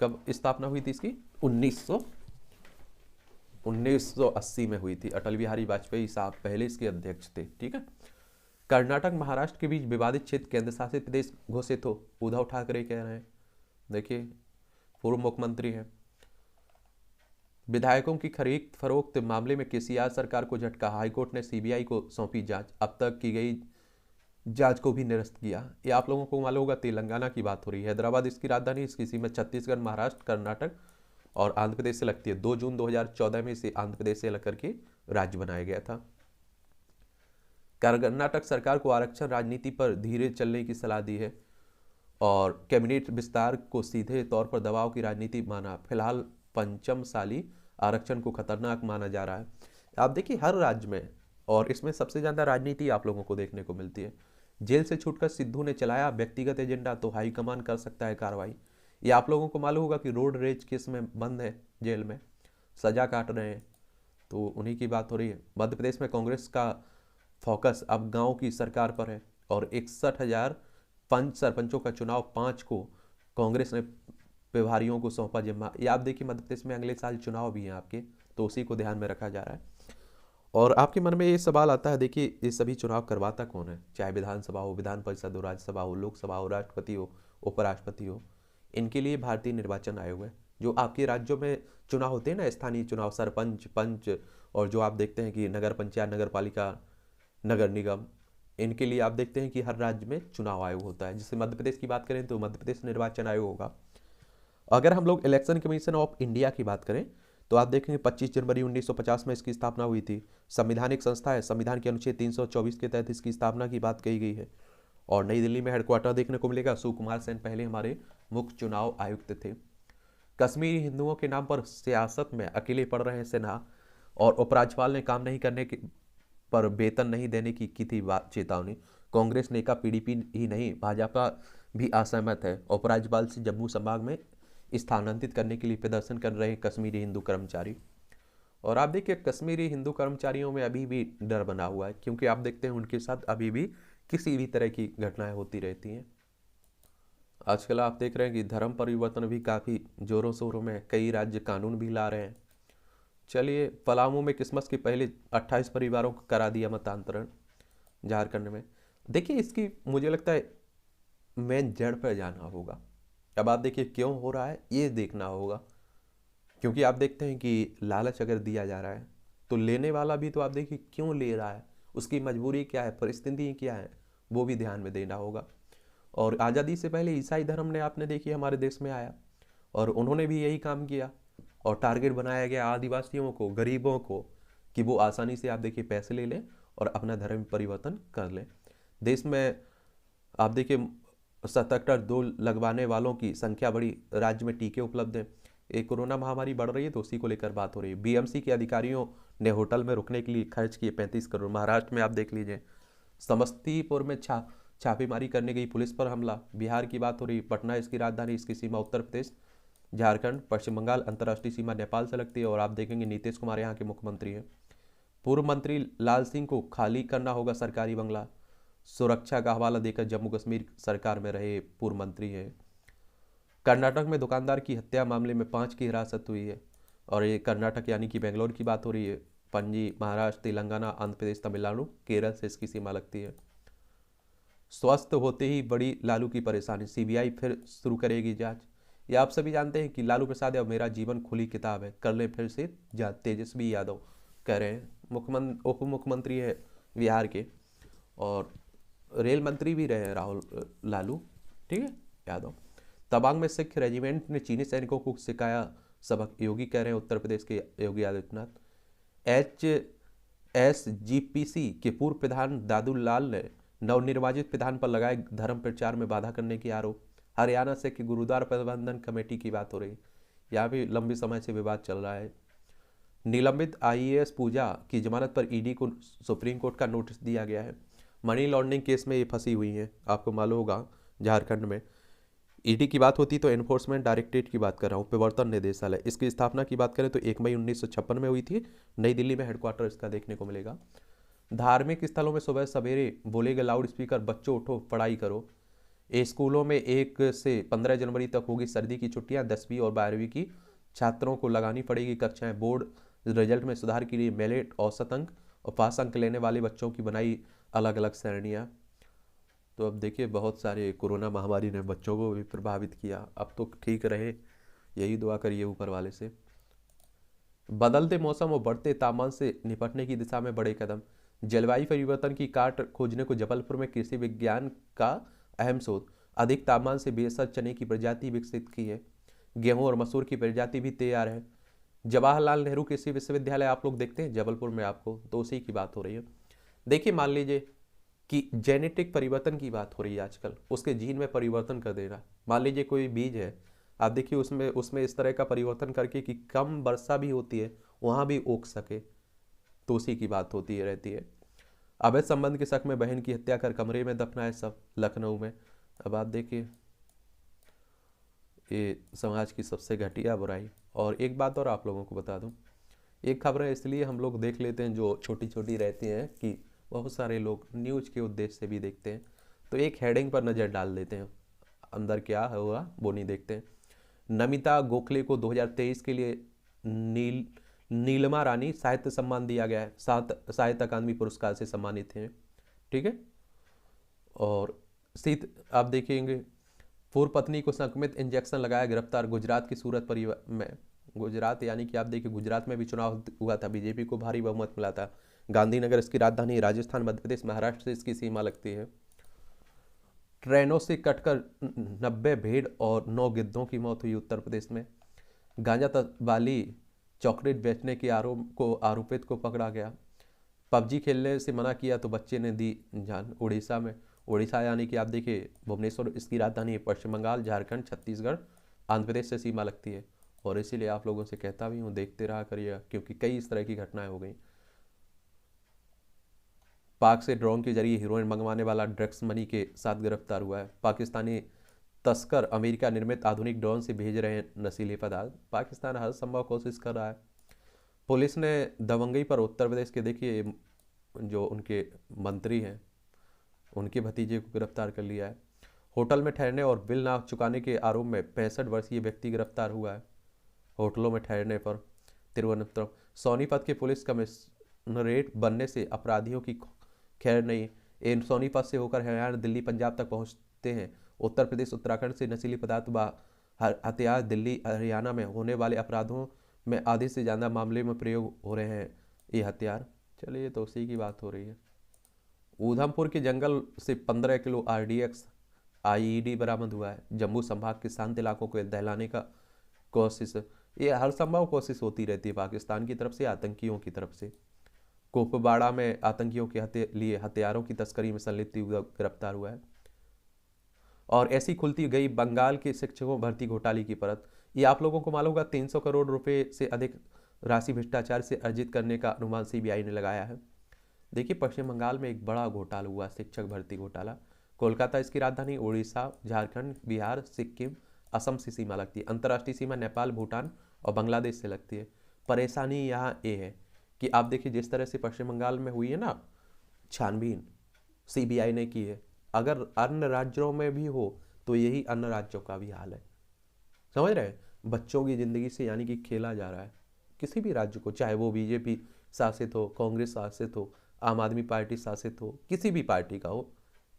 कब स्थापना हुई थी इसकी? 1980 में हुई थी। अटल बिहारी वाजपेयी साहब पहले इसके अध्यक्ष थे। ठीक है। कर्नाटक महाराष्ट्र के बीच विवादित क्षेत्र केंद्र शासित प्रदेश घोषित हो, उद्धव ठाकरे कह रहे हैं। देखिए, पूर्व मुख्यमंत्री हैं। विधायकों की खरीद फरोख्त मामले में केसीआर सरकार को झटका, हाईकोर्ट ने सीबीआई को सौंपी जांच, अब तक की गई जांच को भी निरस्त किया। ये आप लोगों को मालूम होगा, तेलंगाना की बात हो रही है। हैदराबाद इसकी राजधानी, इसकी सीमा छत्तीसगढ़, महाराष्ट्र, कर्नाटक और आंध्र प्रदेश से लगती है। 2 जून 2014 में इसे आंध्र प्रदेश से अलग करके राज्य बनाया गया था। कर्नाटक सरकार को आरक्षण राजनीति पर धीरे चलने की सलाह दी है और कैबिनेट विस्तार को सीधे तौर पर दबाव की राजनीति माना। फिलहाल पंचमसाली आरक्षण को खतरनाक माना जा रहा है। आप देखिए, हर राज्य में, और इसमें सबसे ज़्यादा राजनीति आप लोगों को देखने को मिलती है। जेल से छूटकर सिद्धू ने चलाया व्यक्तिगत एजेंडा तो हाईकमान कर सकता है कार्रवाई। ये आप लोगों को मालूम होगा कि रोड रेज केस में बंद है, जेल में सजा काट रहे हैं, तो उन्हीं की बात हो रही है। मध्य प्रदेश में कांग्रेस का फोकस अब गांव की सरकार पर है और 61,000 पंच सरपंचों का चुनाव 5 को कांग्रेस ने प्रभारियों को सौंपा जिम्मा। ये आप देखिए, मध्य प्रदेश में अगले साल चुनाव भी हैं आपके, तो उसी को ध्यान में रखा जा रहा है। और आपके मन में ये सवाल आता है, देखिए ये सभी चुनाव करवाता कौन है? चाहे विधानसभा हो, विधान परिषद हो, राज्यसभा हो, लोकसभा हो, राष्ट्रपति हो, उपराष्ट्रपति हो, इनके लिए भारतीय निर्वाचन आयोग है। जो आपके राज्यों में चुनाव होते हैं ना, स्थानीय चुनाव, सरपंच, पंच, और जो आप देखते हैं कि नगर पंचायत, नगर पालिका, नगर निगम, इनके लिए आप देखते हैं कि हर राज्य में चुनाव आयोग होता है। जैसे मध्य प्रदेश की बात करें तो मध्य प्रदेश निर्वाचन आयोग होगा। अगर हम लोग इलेक्शन कमीशन ऑफ इंडिया की बात करें तो आप देखेंगे 25 जनवरी 1950 में इसकी स्थापना हुई थी। संवैधानिक संस्था है, संविधान के अनुच्छेद 324 के तहत इसकी स्थापना की बात कही गई है। और नई दिल्ली में हेडक्वार्टर देखने को मिलेगा। सुकुमार सेन पहले हमारे मुख्य चुनाव आयुक्त थे। कश्मीरी हिंदुओं के नाम पर सियासत में अकेले पड़ रहे हैं सिन्हा, और उपराज्यपाल ने काम नहीं करने पर वेतन नहीं देने की थी चेतावनी। कांग्रेस नेता पीडीपी ही नहीं, भाजपा भी असहमत है। उपराज्यपाल से जम्मू संभाग में स्थानांतरित करने के लिए प्रदर्शन कर रहे कश्मीरी हिंदू कर्मचारी। और आप देखिए, कश्मीरी हिंदू कर्मचारियों में अभी भी डर बना हुआ है, क्योंकि आप देखते हैं उनके साथ अभी भी किसी भी तरह की घटनाएं होती रहती हैं। आजकल आप देख रहे हैं कि धर्म परिवर्तन भी काफ़ी जोरों शोरों में, कई राज्य कानून भी ला रहे हैं। चलिए, पलामू में क्रिसमस के पहले 28 परिवारों को करा दिया मतांतरण। झारखंड में देखिए, इसकी मुझे लगता है मेन जड़ पर जाना होगा। अब आप देखिए क्यों हो रहा है, ये देखना होगा, क्योंकि आप देखते हैं कि लालच अगर दिया जा रहा है तो लेने वाला भी तो आप देखिए क्यों ले रहा है, उसकी मजबूरी क्या है, परिस्थिति क्या है, वो भी ध्यान में देना होगा। और आज़ादी से पहले ईसाई धर्म ने आपने देखिए हमारे देश में आया और उन्होंने भी यही काम किया, और टारगेट बनाया गया आदिवासियों को, गरीबों को, कि वो आसानी से आप देखिए पैसे ले लें और अपना धर्म परिवर्तन कर लें। देश में आप देखिए 77 डोज लगवाने वालों की संख्या बढ़ी, राज्य में टीके उपलब्ध हैं। एक कोरोना महामारी बढ़ रही है तो उसी को लेकर बात हो रही है। बीएमसी के अधिकारियों ने होटल में रुकने के लिए खर्च किए 35 करोड़। महाराष्ट्र में आप देख लीजिए, समस्तीपुर में छापेमारी करने गई पुलिस पर हमला। बिहार की बात हो रही, पटना इसकी राजधानी, इसकी सीमा उत्तर प्रदेश, झारखंड, पश्चिम बंगाल, अंतर्राष्ट्रीय सीमा नेपाल से लगती है। और आप देखेंगे नीतीश कुमार यहाँ के मुख्यमंत्री हैं। पूर्व मंत्री लाल सिंह को खाली करना होगा सरकारी बंगला। सुरक्षा का हवाला देकर जम्मू कश्मीर सरकार में रहे पूर्व मंत्री हैं। कर्नाटक में दुकानदार की हत्या मामले में 5 की हिरासत हुई है। और ये कर्नाटक यानी कि बेंगलोर की बात हो रही है। पणजी, महाराष्ट्र, तेलंगाना, आंध्र प्रदेश, तमिलनाडु, केरल से इसकी सीमा लगती है। स्वस्थ होते ही बड़ी लालू की परेशानी, सीबीआई फिर शुरू करेगी जांच। ये आप सभी जानते हैं कि लालू प्रसाद यादव मेरा जीवन खुली किताब है, कर ले फिर से जांच, तेजस्वी यादव कह रहे हैं। उप मुख्यमंत्री है बिहार के और रेल मंत्री भी रहे हैं राहुल लालू, ठीक है, यादव। तवांग में सिख रेजिमेंट ने चीनी सैनिकों को सिखाया सबक, योगी कह रहे हैं, उत्तर प्रदेश के योगी आदित्यनाथ। HSGPC के पूर्व प्रधान दादू लाल ने नवनिर्वाचित प्रधान पर लगाए धर्म प्रचार में बाधा करने की आरोप। हरियाणा से कि गुरुद्वारा प्रबंधन कमेटी की बात हो रही, यहाँ भी लंबे समय से विवाद चल रहा है। निलंबित IAS पूजा की जमानत पर ED को सुप्रीम कोर्ट का नोटिस दिया गया है। मनी लॉन्ड्रिंग केस में ये फंसी हुई हैं, आपको मालूम होगा। झारखंड में ED की बात होती तो एनफोर्समेंट डायरेक्टरेट की बात कर रहा हूँ, प्रवर्तन निदेशालय। इसकी स्थापना की बात करें तो 1 मई 1956 में हुई थी। नई दिल्ली में हेडक्वार्टर इसका देखने को मिलेगा। धार्मिक स्थलों में सुबह सवेरे बोलेगा लाउड स्पीकर, बच्चों उठो पढ़ाई करो। स्कूलों में 1 से 15 जनवरी तक होगी सर्दी की छुट्टियां। 10वीं और 12वीं की छात्रों को लगानी पड़ेगी कक्षाएं। बोर्ड रिजल्ट में सुधार के लिए मेरिट, औसत अंक और पास अंक लेने वाले बच्चों की बनाई अलग अलग श्रेणियां। तो अब देखिए, बहुत सारे कोरोना महामारी ने बच्चों को भी प्रभावित किया। अब तो ठीक रहे, यही दुआ करिए ऊपर वाले से। बदलते मौसम और बढ़ते तापमान से निपटने की दिशा में बड़े कदम। जलवायु परिवर्तन की काट खोजने को जबलपुर में कृषि विज्ञान का अहम शोध। अधिक तापमान से बेसर चने की प्रजाति विकसित की है। गेहूं और मसूर की प्रजाति भी तैयार है। जवाहरलाल नेहरू कृषि विश्वविद्यालय आप लोग देखते हैं जबलपुर में, आपको तो उसी की बात हो रही है। देखिए, मान लीजिए कि जेनेटिक परिवर्तन की बात हो रही है आजकल, उसके जीन में परिवर्तन कर देना। मान लीजिए कोई बीज है, आप देखिए उसमें उसमें इस तरह का परिवर्तन करके कि कम वर्षा भी होती है वहाँ भी उग सके, तो उसी की बात होती है रहती है। अवैध संबंध के शक में बहन की हत्या कर कमरे में दफनाए सब, लखनऊ में। अब आप देखिए, ये समाज की सबसे घटिया बुराई। और एक बात और आप लोगों को बता दूं, एक खबरें इसलिए हम लोग देख लेते हैं जो छोटी छोटी रहती हैं कि बहुत सारे लोग न्यूज के उद्देश्य से भी देखते हैं, तो एक हेडिंग पर नज़र डाल देते हैं, अंदर क्या होगा वो नहीं देखते हैं। नमिता गोखले को 2023 के लिए नील नीलमा रानी साहित्य सम्मान दिया गया है। साहित्य अकादमी पुरस्कार से सम्मानित हैं, ठीक है। और सीत आप देखेंगे, पूर्व पत्नी को संक्रमित इंजेक्शन लगाया, गिरफ्तार। गुजरात की सूरत परिवार में, गुजरात यानी कि आप देखिए गुजरात में भी चुनाव हुआ था, बीजेपी को भारी बहुमत मिला था। गांधीनगर इसकी राजधानी, राजस्थान मध्य प्रदेश महाराष्ट्र से इसकी सीमा लगती है। ट्रेनों से कटकर 90 भेड़ और 9 गिद्धों की मौत हुई उत्तर प्रदेश में। गांजा तस्करी चॉकलेट बेचने के आरोपित को पकड़ा गया। पबजी खेलने से मना किया तो बच्चे ने दी जान, उड़ीसा में। उड़ीसा यानी कि आप देखिए भुवनेश्वर इसकी राजधानी है। पश्चिम बंगाल, झारखंड, छत्तीसगढ़, आंध्र प्रदेश से सीमा लगती है। और इसीलिए आप लोगों से कहता भी हूँ, देखते रहा करिए, क्योंकि कई इस तरह की घटनाएं हो गई। पाक से ड्रोन के जरिए हीरोइन मंगवाने वाला ड्रग्स मनी के साथ गिरफ्तार हुआ है। पाकिस्तानी तस्कर अमेरिका निर्मित आधुनिक ड्रोन से भेज रहे हैं नशीले पदार्थ। पाकिस्तान हर संभव कोशिश कर रहा है। पुलिस ने दबंगई पर उत्तर प्रदेश के देखिए जो उनके मंत्री हैं उनके भतीजे को गिरफ्तार कर लिया है। होटल में ठहरने और बिल ना चुकाने के आरोप में 65 वर्षीय व्यक्ति गिरफ्तार हुआ है। होटलों में ठहरने पर तिरुवनंतपुरम। सोनीपत के पुलिस कमिश्नरेट बनने से अपराधियों की खैर नहीं। इन सोनीपत से होकर हरियाणा, दिल्ली, पंजाब तक पहुंचते हैं। उत्तर प्रदेश, उत्तराखंड से नशीली पदार्थ व हथियार दिल्ली, हरियाणा में होने वाले अपराधों में आधे से ज़्यादा मामले में प्रयोग हो रहे हैं ये हथियार। चलिए, तो उसी की बात हो रही है। ऊधमपुर के जंगल से 15 किलो RDX IED बरामद हुआ है। जम्मू संभाग के शांत इलाकों को दहलाने का कोशिश, ये हर संभव कोशिश होती रहती है पाकिस्तान की तरफ से, आतंकियों की तरफ से। कुपवाड़ा में आतंकियों के लिए हथियारों की तस्करी में संलिप्त गिरफ्तार हुआ है। और ऐसी खुलती गई बंगाल के शिक्षकों भर्ती घोटाले की परत। ये आप लोगों को मालूम होगा, 300 करोड़ रुपए से अधिक राशि भ्रष्टाचार से अर्जित करने का अनुमान CBI ने लगाया है। देखिए, पश्चिम बंगाल में एक बड़ा घोटाला हुआ, शिक्षक भर्ती घोटाला। कोलकाता इसकी राजधानी, उड़ीसा, झारखंड, बिहार, सिक्किम, असम से सीमा लगती है। अंतर्राष्ट्रीय सीमा नेपाल, भूटान और बांग्लादेश से लगती है। परेशानी यहाँ ये है कि आप देखिए जिस तरह से पश्चिम बंगाल में हुई है ना छानबीन, CBI ने की है, अगर अन्य राज्यों में भी हो तो यही अन्य राज्यों का भी हाल है। समझ रहे हैं? बच्चों की ज़िंदगी से यानी कि खेला जा रहा है किसी भी राज्य को, चाहे वो BJP शासित हो, कांग्रेस शासित हो, आम आदमी पार्टी शासित हो, किसी भी पार्टी का हो।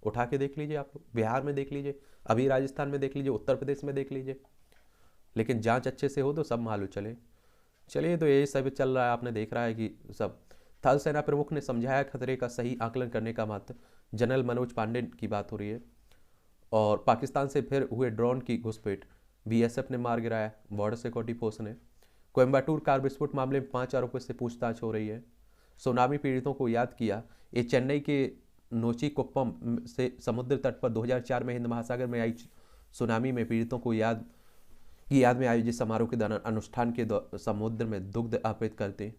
उठा के देख लीजिए आप लोग, बिहार में देख लीजिए, अभी राजस्थान में देख लीजिए, उत्तर प्रदेश में देख लीजिए। लेकिन जांच अच्छे से हो तो सब मालूम चले। चलिए, तो यही सब चल रहा है, आपने देख रहा है कि सब। थल सेना प्रमुख ने समझाया खतरे का सही आकलन करने का महत्व। जनरल मनोज पांडे की बात हो रही है। और पाकिस्तान से फिर हुए ड्रोन की घुसपैठ, BSF ने मार गिराया, बॉर्डर सिक्योरिटी फोर्स ने। कोयम्बटूर कार विस्फोट मामले में 5 आरोपियों से पूछताछ हो रही है। सुनामी पीड़ितों को याद किया। ये चेन्नई के नोचीकुप्पम से समुद्र तट पर 2004 में हिंद महासागर में आई सुनामी में पीड़ितों को याद में आयोजित समारोह के दौरान अनुष्ठान के समुद्र में दुग्ध अर्पित करते।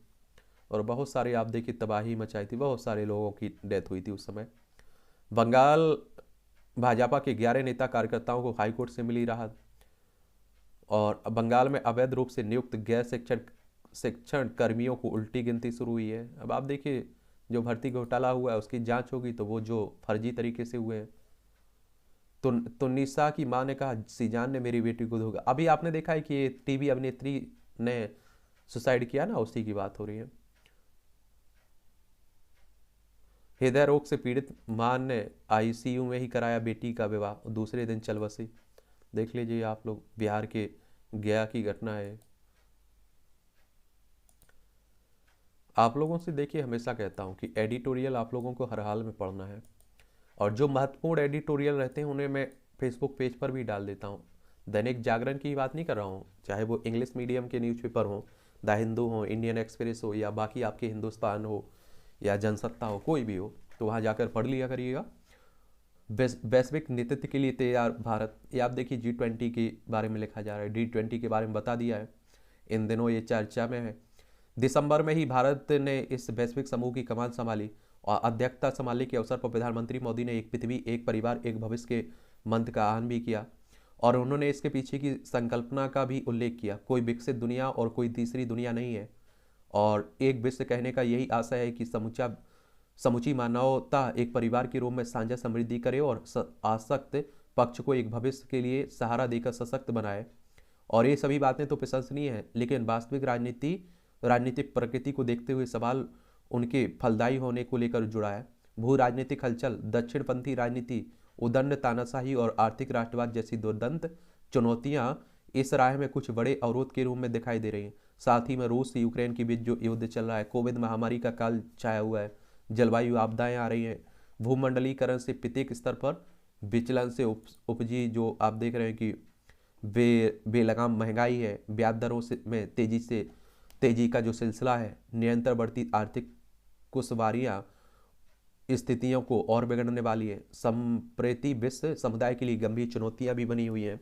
और बहुत सारे आप देखिए तबाही मचाई थी, बहुत सारे लोगों की डेथ हुई थी उस समय। बंगाल भाजपा के 11 नेता कार्यकर्ताओं को हाईकोर्ट से मिली राहत। और बंगाल में अवैध रूप से नियुक्त गैर शिक्षण कर्मियों को उल्टी गिनती शुरू हुई है। अब आप देखिए जो भर्ती घोटाला हुआ है उसकी जांच होगी तो वो जो फर्जी तरीके से हुए हैं तो निशा की मां ने कहा सीजान ने मेरी बेटी को धोखा। अभी आपने देखा है कि ये टीवी अभिनेत्री ने सुसाइड किया ना, उसी की बात हो रही है। हृदय रोग से पीड़ित मां ने आईसीयू में ही कराया बेटी का विवाह, दूसरे दिन चल बसी। देख लीजिए आप लोग, बिहार के गया की घटना है। आप लोगों से देखिए, हमेशा कहता हूँ कि एडिटोरियल आप लोगों को हर हाल में पढ़ना है, और जो महत्वपूर्ण एडिटोरियल रहते हैं उन्हें मैं फेसबुक पेज पर भी डाल देता हूँ। दैनिक जागरण की बात नहीं कर रहा हूँ, चाहे वो इंग्लिश मीडियम के न्यूज़पेपर हो, द हिंदू हो, इंडियन एक्सप्रेस हो, या बाकी आपके हिंदुस्तान हो या जनसत्ता हो, कोई भी हो, तो वहाँ जाकर पढ़ लिया करिएगा। वैश्विक नेतृत्व के लिए तैयार भारत, ये आप देखिए G20 के बारे में लिखा जा रहा है, D20 के बारे में बता दिया है, इन दिनों ये चर्चा में है। दिसंबर में ही भारत ने इस वैश्विक समूह की कमान संभाली और अध्यक्षता संभालने के अवसर पर प्रधानमंत्री मोदी ने एक पृथ्वी एक परिवार एक भविष्य के मंत्र का आह्वान भी किया, और उन्होंने इसके पीछे की संकल्पना का भी उल्लेख किया। कोई विकसित दुनिया और कोई तीसरी दुनिया नहीं है, और एक विश्व कहने का यही आशय है कि समूची मानवता एक परिवार के रूप में साझा समृद्धि करे और आसक्त पक्ष को एक भविष्य के लिए सहारा देकर सशक्त बनाए। और ये सभी बातें तो प्रशंसनीय हैं, लेकिन वास्तविक राजनीतिक प्रकृति को देखते हुए सवाल उनके फलदायी होने को लेकर जुड़ा है। भू राजनीतिक हलचल, दक्षिणपंथी राजनीति, उदंड तानाशाही और आर्थिक राष्ट्रवाद जैसी दुर्दांत चुनौतियां इस राह में कुछ बड़े अवरोध के रूप में दिखाई दे रही हैं। साथ ही में रूस से यूक्रेन के बीच जो युद्ध चल रहा है, कोविड महामारी का काल छाया हुआ है, जलवायु आपदाएं आ रही हैं, भूमंडलीकरण से प्रत्येक स्तर पर विचलन से उपजी जो आप देख रहे हैं कि बेलगाम महंगाई है, ब्याज दरों से में तेजी का जो सिलसिला है, निरंतर बढ़ती आर्थिक कुशवारियां स्थितियों को और बिगड़ने वाली है। संप्रति विश्व समुदाय के लिए गंभीर चुनौतियां भी बनी हुई हैं,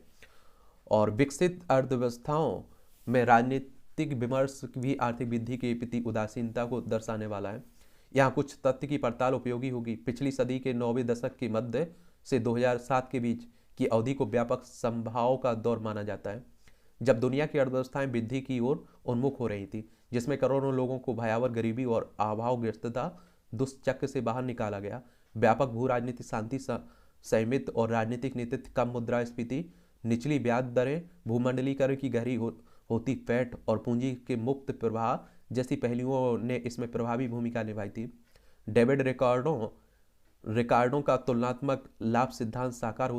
और विकसित अर्थव्यवस्थाओं में राजनीतिक विमर्श भी आर्थिक वृद्धि के प्रति उदासीनता को दर्शाने वाला है। यहाँ कुछ तथ्य की पड़ताल उपयोगी होगी। पिछली सदी के 90वें दशक के मध्य से 2007 के बीच की अवधि को व्यापक संभाव का दौर माना जाता है, जब दुनिया की अर्थव्यवस्थाएं वृद्धि की ओर उन्मुख हो रही थी, जिसमें करोड़ों लोगों को भयावह गरीबी और अभावग्रस्तता दुष्चक्र से बाहर निकाला गया। व्यापक भू राजनीतिक शांति, संयमित और राजनीतिक नेतृत्व, कम मुद्रास्फीति, निचली ब्याज दरें, भूमंडलीकरण की गहरी होती पैठ और पूंजी के मुक्त प्रवाह जैसी पहलुओं ने इसमें प्रभावी भूमिका निभाई थी। डेविड रिकार्डो का तुलनात्मक लाभ सिद्धांत साकार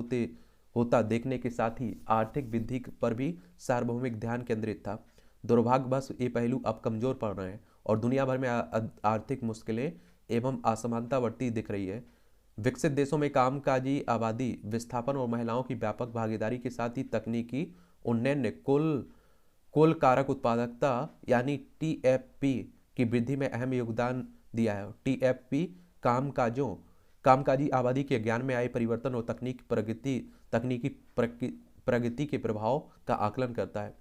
होता देखने के साथ ही आर्थिक वृद्धि पर भी सार्वभौमिक ध्यान केंद्रित था। दुर्भाग्यवश ये पहलू अब कमजोर पड़ रहे हैं और दुनिया भर में आर्थिक मुश्किलें एवं असमानता बढ़ती दिख रही है। विकसित देशों में कामकाजी आबादी विस्थापन और महिलाओं की व्यापक भागीदारी के साथ ही तकनीकी उन्नयन ने कुल कारक उत्पादकता यानी TFP की वृद्धि में अहम योगदान दिया है। TFP कामकाजी आबादी के ज्ञान में आए परिवर्तन और तकनीकी प्रगति के प्रभाव का आकलन करता है,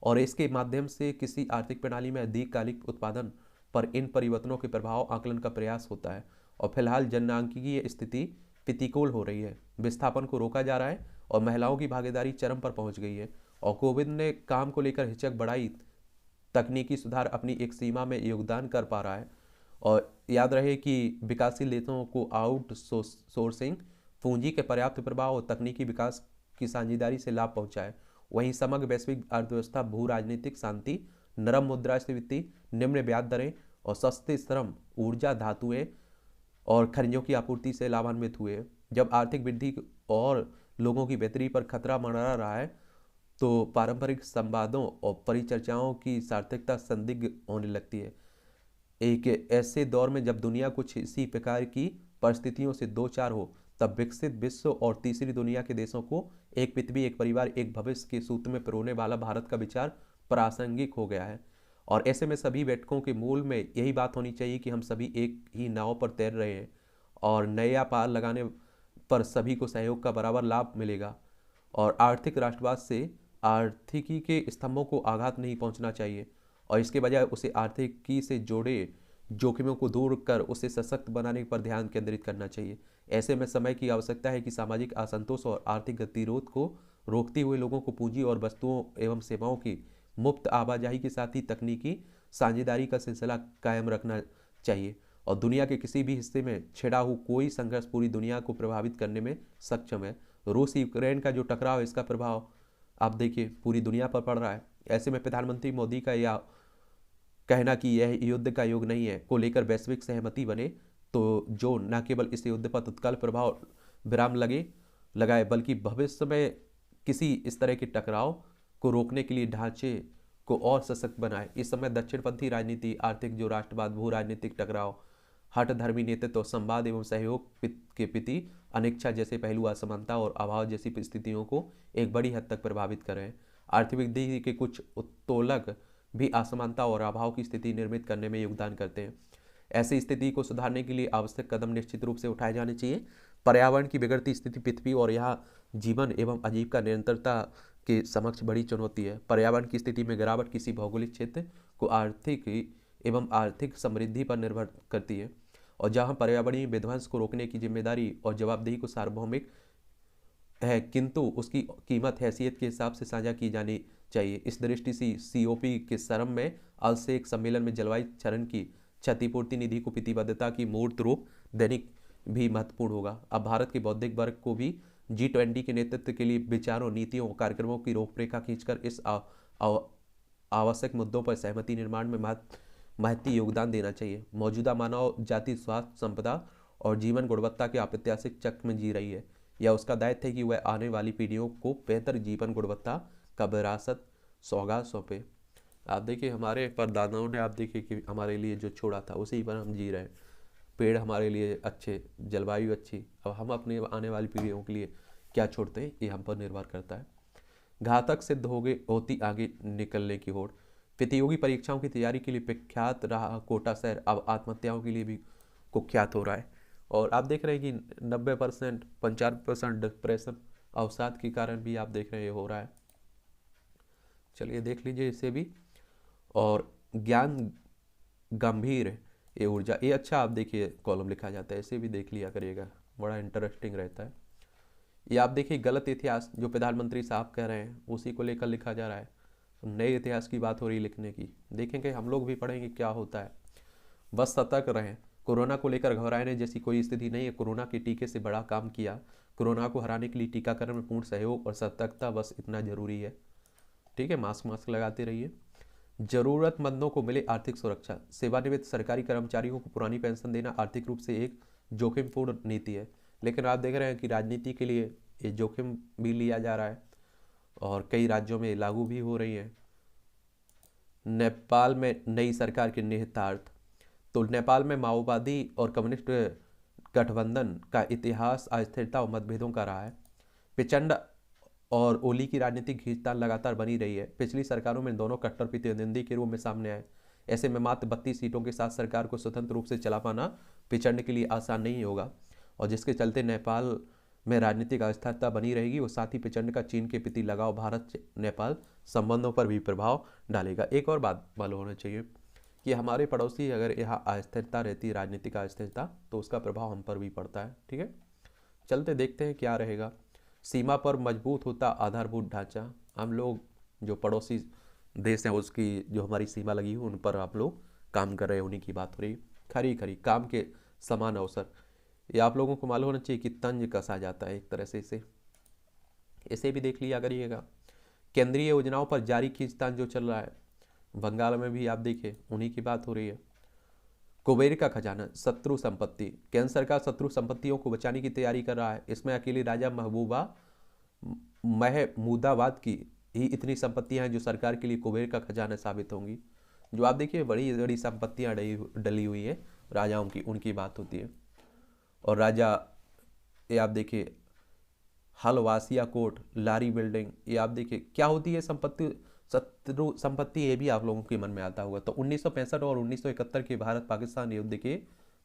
और इसके माध्यम से किसी आर्थिक प्रणाली में दीर्घकालिक उत्पादन पर इन परिवर्तनों के प्रभाव आकलन का प्रयास होता है। और फिलहाल जनसांख्यिकीय स्थिति प्रतिकूल हो रही है, विस्थापन को रोका जा रहा है और महिलाओं की भागीदारी चरम पर पहुंच गई है, और कोविड ने काम को लेकर हिचक बढ़ाई। तकनीकी सुधार अपनी एक सीमा में योगदान कर पा रहा है, और याद रहे कि विकासशील देशों को आउटसोर्सिंग, पूंजी के पर्याप्त प्रभाव और तकनीकी विकास की साझेदारी से लाभ पहुंचाए। वहीं समग्र वैश्विक अर्थव्यवस्था भू राजनीतिक शांति, नरम मुद्रास्फीति, निम्न ब्याज दरें और सस्ते श्रम, ऊर्जा, धातुएं और खनिजों की आपूर्ति से लाभान्वित हुए। जब आर्थिक वृद्धि और लोगों की बेहतरी पर खतरा मंडरा रहा है, तो पारंपरिक संवादों और परिचर्चाओं की सार्थकता संदिग्ध होने लगती है। एक ऐसे दौर में जब दुनिया कुछ इसी प्रकार की परिस्थितियों से दो चार हो, तब विकसित विश्व और तीसरी दुनिया के देशों को एक पृथ्वी एक परिवार एक भविष्य के सूत्र में पिरोने वाला भारत का विचार प्रासंगिक हो गया है। और ऐसे में सभी बैठकों के मूल में यही बात होनी चाहिए कि हम सभी एक ही नाव पर तैर रहे हैं, और नया पार लगाने पर सभी को सहयोग का बराबर लाभ मिलेगा। और आर्थिक राष्ट्रवाद से आर्थिकी के स्तंभों को आघात नहीं पहुंचना चाहिए, और इसके बजाय उसे आर्थिकी से जोड़े जोखिमों को दूर कर उसे सशक्त बनाने पर ध्यान केंद्रित करना चाहिए। ऐसे में समय की आवश्यकता है कि सामाजिक असंतोष और आर्थिक गतिरोध को रोकते हुए लोगों को पूंजी और वस्तुओं एवं सेवाओं की मुफ्त आवाजाही के साथ ही तकनीकी साझेदारी का सिलसिला कायम रखना चाहिए, और दुनिया के किसी भी हिस्से में छिड़ा हुआ कोई संघर्ष पूरी दुनिया को प्रभावित करने में सक्षम है। रूस यूक्रेन का जो टकराव है, इसका प्रभाव आप देखिए पूरी दुनिया पर पड़ रहा है। ऐसे में प्रधानमंत्री मोदी का यह कहना कि यह युद्ध का युग नहीं है को लेकर वैश्विक सहमति बने, तो जो न केवल इस युद्ध पर तत्काल प्रभाव विराम लगाए, बल्कि भविष्य में किसी इस तरह के टकराव को रोकने के लिए ढांचे को और सशक्त बनाए। इस समय दक्षिणपंथी राजनीति, आर्थिक जो राष्ट्रवाद, भू राजनीतिक टकराव, हठ धर्मी नेतृत्व, संवाद एवं सहयोग के प्रति अनिच्छा जैसे पहलू असमानता और अभाव जैसी परिस्थितियों को एक बड़ी हद तक प्रभावित कर रहे हैं। आर्थिक वृद्धि के कुछ उत्तोलक भी असमानता और अभाव की स्थिति निर्मित करने में योगदान करते हैं। ऐसी स्थिति को सुधारने के लिए आवश्यक कदम निश्चित रूप से उठाए जाने चाहिए। पर्यावरण की बिगड़ती स्थिति पृथ्वी और यहाँ जीवन एवं आजीविका निरंतरता के समक्ष बड़ी चुनौती है। पर्यावरण की स्थिति में गिरावट किसी भौगोलिक क्षेत्र को आर्थिक समृद्धि पर निर्भर करती है, और जहाँ पर्यावरणीय विध्वंस को रोकने की जिम्मेदारी और जवाबदेही को सार्वभौमिक है, किंतु उसकी कीमत हैसियत के हिसाब से साझा की जानी चाहिए। इस दृष्टि से COP के शर्म में अलसेक सम्मेलन में जलवायु क्षरण की क्षतिपूर्ति निधि को प्रतिबद्धता की मूर्त रूप दैनिक भी महत्वपूर्ण होगा। अब भारत के बौद्धिक वर्ग को भी G20 के नेतृत्व के लिए विचारों, नीतियों और कार्यक्रमों की रूपरेखा खींचकर इस आवश्यक मुद्दों पर सहमति निर्माण में महती योगदान देना चाहिए। मौजूदा मानव जाति स्वास्थ्य, संपदा और जीवन गुणवत्ता के अप्रत्याशित चक्र में जी रही है। यह उसका दायित्व है कि वह आने वाली पीढ़ियों को बेहतर जीवन गुणवत्ता का विरासत सौगात सौंपे। आप देखिए हमारे परदादाओं ने आप देखिए कि हमारे लिए जो छोड़ा था उसी पर हम जी रहे हैं। पेड़ हमारे लिए अच्छे, जलवायु अच्छी, अब हम अपने आने वाली पीढ़ियों के लिए क्या छोड़ते हैं ये हम पर निर्भर करता है। घातक सिद्ध होती आगे निकलने की होड़। प्रतियोगी परीक्षाओं की तैयारी के लिए प्रख्यात रहा कोटा शहर अब आत्महत्याओं के लिए भी कुख्यात हो रहा है। और आप देख रहे हैं कि 90%, 95% डिप्रेशन अवसाद के कारण भी आप देख रहे हैं ये हो रहा है। चलिए देख लीजिए इसे भी। और ज्ञान गंभीर ये ऊर्जा, ये अच्छा आप देखिए कॉलम लिखा जाता है, इसे भी देख लिया करिएगा, बड़ा इंटरेस्टिंग रहता है। ये आप देखिए गलत इतिहास जो प्रधानमंत्री साहब कह रहे हैं उसी को लेकर लिखा जा रहा है। नए इतिहास की बात हो रही लिखने की, देखेंगे हम लोग भी पढ़ेंगे क्या होता है। बस सतर्क रहें, कोरोना को लेकर घबराने जैसी कोई स्थिति नहीं है। कोरोना के टीके से बड़ा काम किया। कोरोना को हराने के लिए टीकाकरण में पूर्ण सहयोग और सतर्कता बस इतना जरूरी है। ठीक है, मास्क लगाते रहिए। जरूरतमंदों को मिले आर्थिक सुरक्षा। सेवानिवृत्त सरकारी कर्मचारियों को पुरानी पेंशन देना आर्थिक रूप से एक जोखिमपूर्ण नीति है, लेकिन आप देख रहे हैं कि राजनीति के लिए ये जोखिम भी लिया जा रहा है और कई राज्यों में लागू भी हो रही है। नेपाल में नई सरकार के निहितार्थ। तो नेपाल में माओवादी और कम्युनिस्ट गठबंधन का इतिहास अस्थिरता और मतभेदों का रहा है। प्रचंड और ओली की राजनीतिक खींचतान लगातार बनी रही है। पिछली सरकारों में दोनों कट्टर प्रतिद्वंदी के रूप में सामने आए। ऐसे में मात्र 32 सीटों के साथ सरकार को स्वतंत्र रूप से चला पाना प्रचंड के लिए आसान नहीं होगा, और जिसके चलते नेपाल में राजनीतिक अस्थिरता बनी रहेगी। और साथ ही प्रचंड का चीन के प्रति लगाव भारत नेपाल संबंधों पर भी प्रभाव डालेगा। एक और बात मालूम होना चाहिए कि हमारे पड़ोसी अगर यहाँ अस्थिरता रहती है, राजनीतिक अस्थिरता, तो उसका प्रभाव हम पर भी पड़ता है। ठीक है, चलते देखते हैं क्या रहेगा। सीमा पर मजबूत होता आधारभूत ढांचा। हम लोग जो पड़ोसी देश हैं उसकी जो हमारी सीमा लगी हुई उन पर आप लोग काम कर रहे हैं, उन्हीं की बात हो रही। खरी खरी काम के समान अवसर, ये आप लोगों को मालूम होना चाहिए कि तंज कसा जाता है एक तरह से। इसे भी देख लिया करिएगा। केंद्रीय योजनाओं पर जारी खींचतान जो चल रहा है, बंगाल में भी आप देखिए उन्हीं की बात हो रही है। कुबेर का खजाना, शत्रु संपत्ति। केंद्र सरकार शत्रु संपत्तियों को बचाने की तैयारी कर रहा है। इसमें अकेली राजा महमूदाबाद की ही इतनी संपत्तियां हैं जो सरकार के लिए कुबेर का खजाना साबित होंगी। जो आप देखिए बड़ी बड़ी संपत्तियां डली हुई हैं राजाओं की, उनकी बात होती है। और राजा ये आप देखिए हलवासिया कोट, लारी बिल्डिंग, ये आप देखिए क्या होती है संपत्ति, शत्रु संपत्ति, ये भी आप लोगों के मन में आता होगा। तो 1965 और 1971 के भारत पाकिस्तान युद्ध के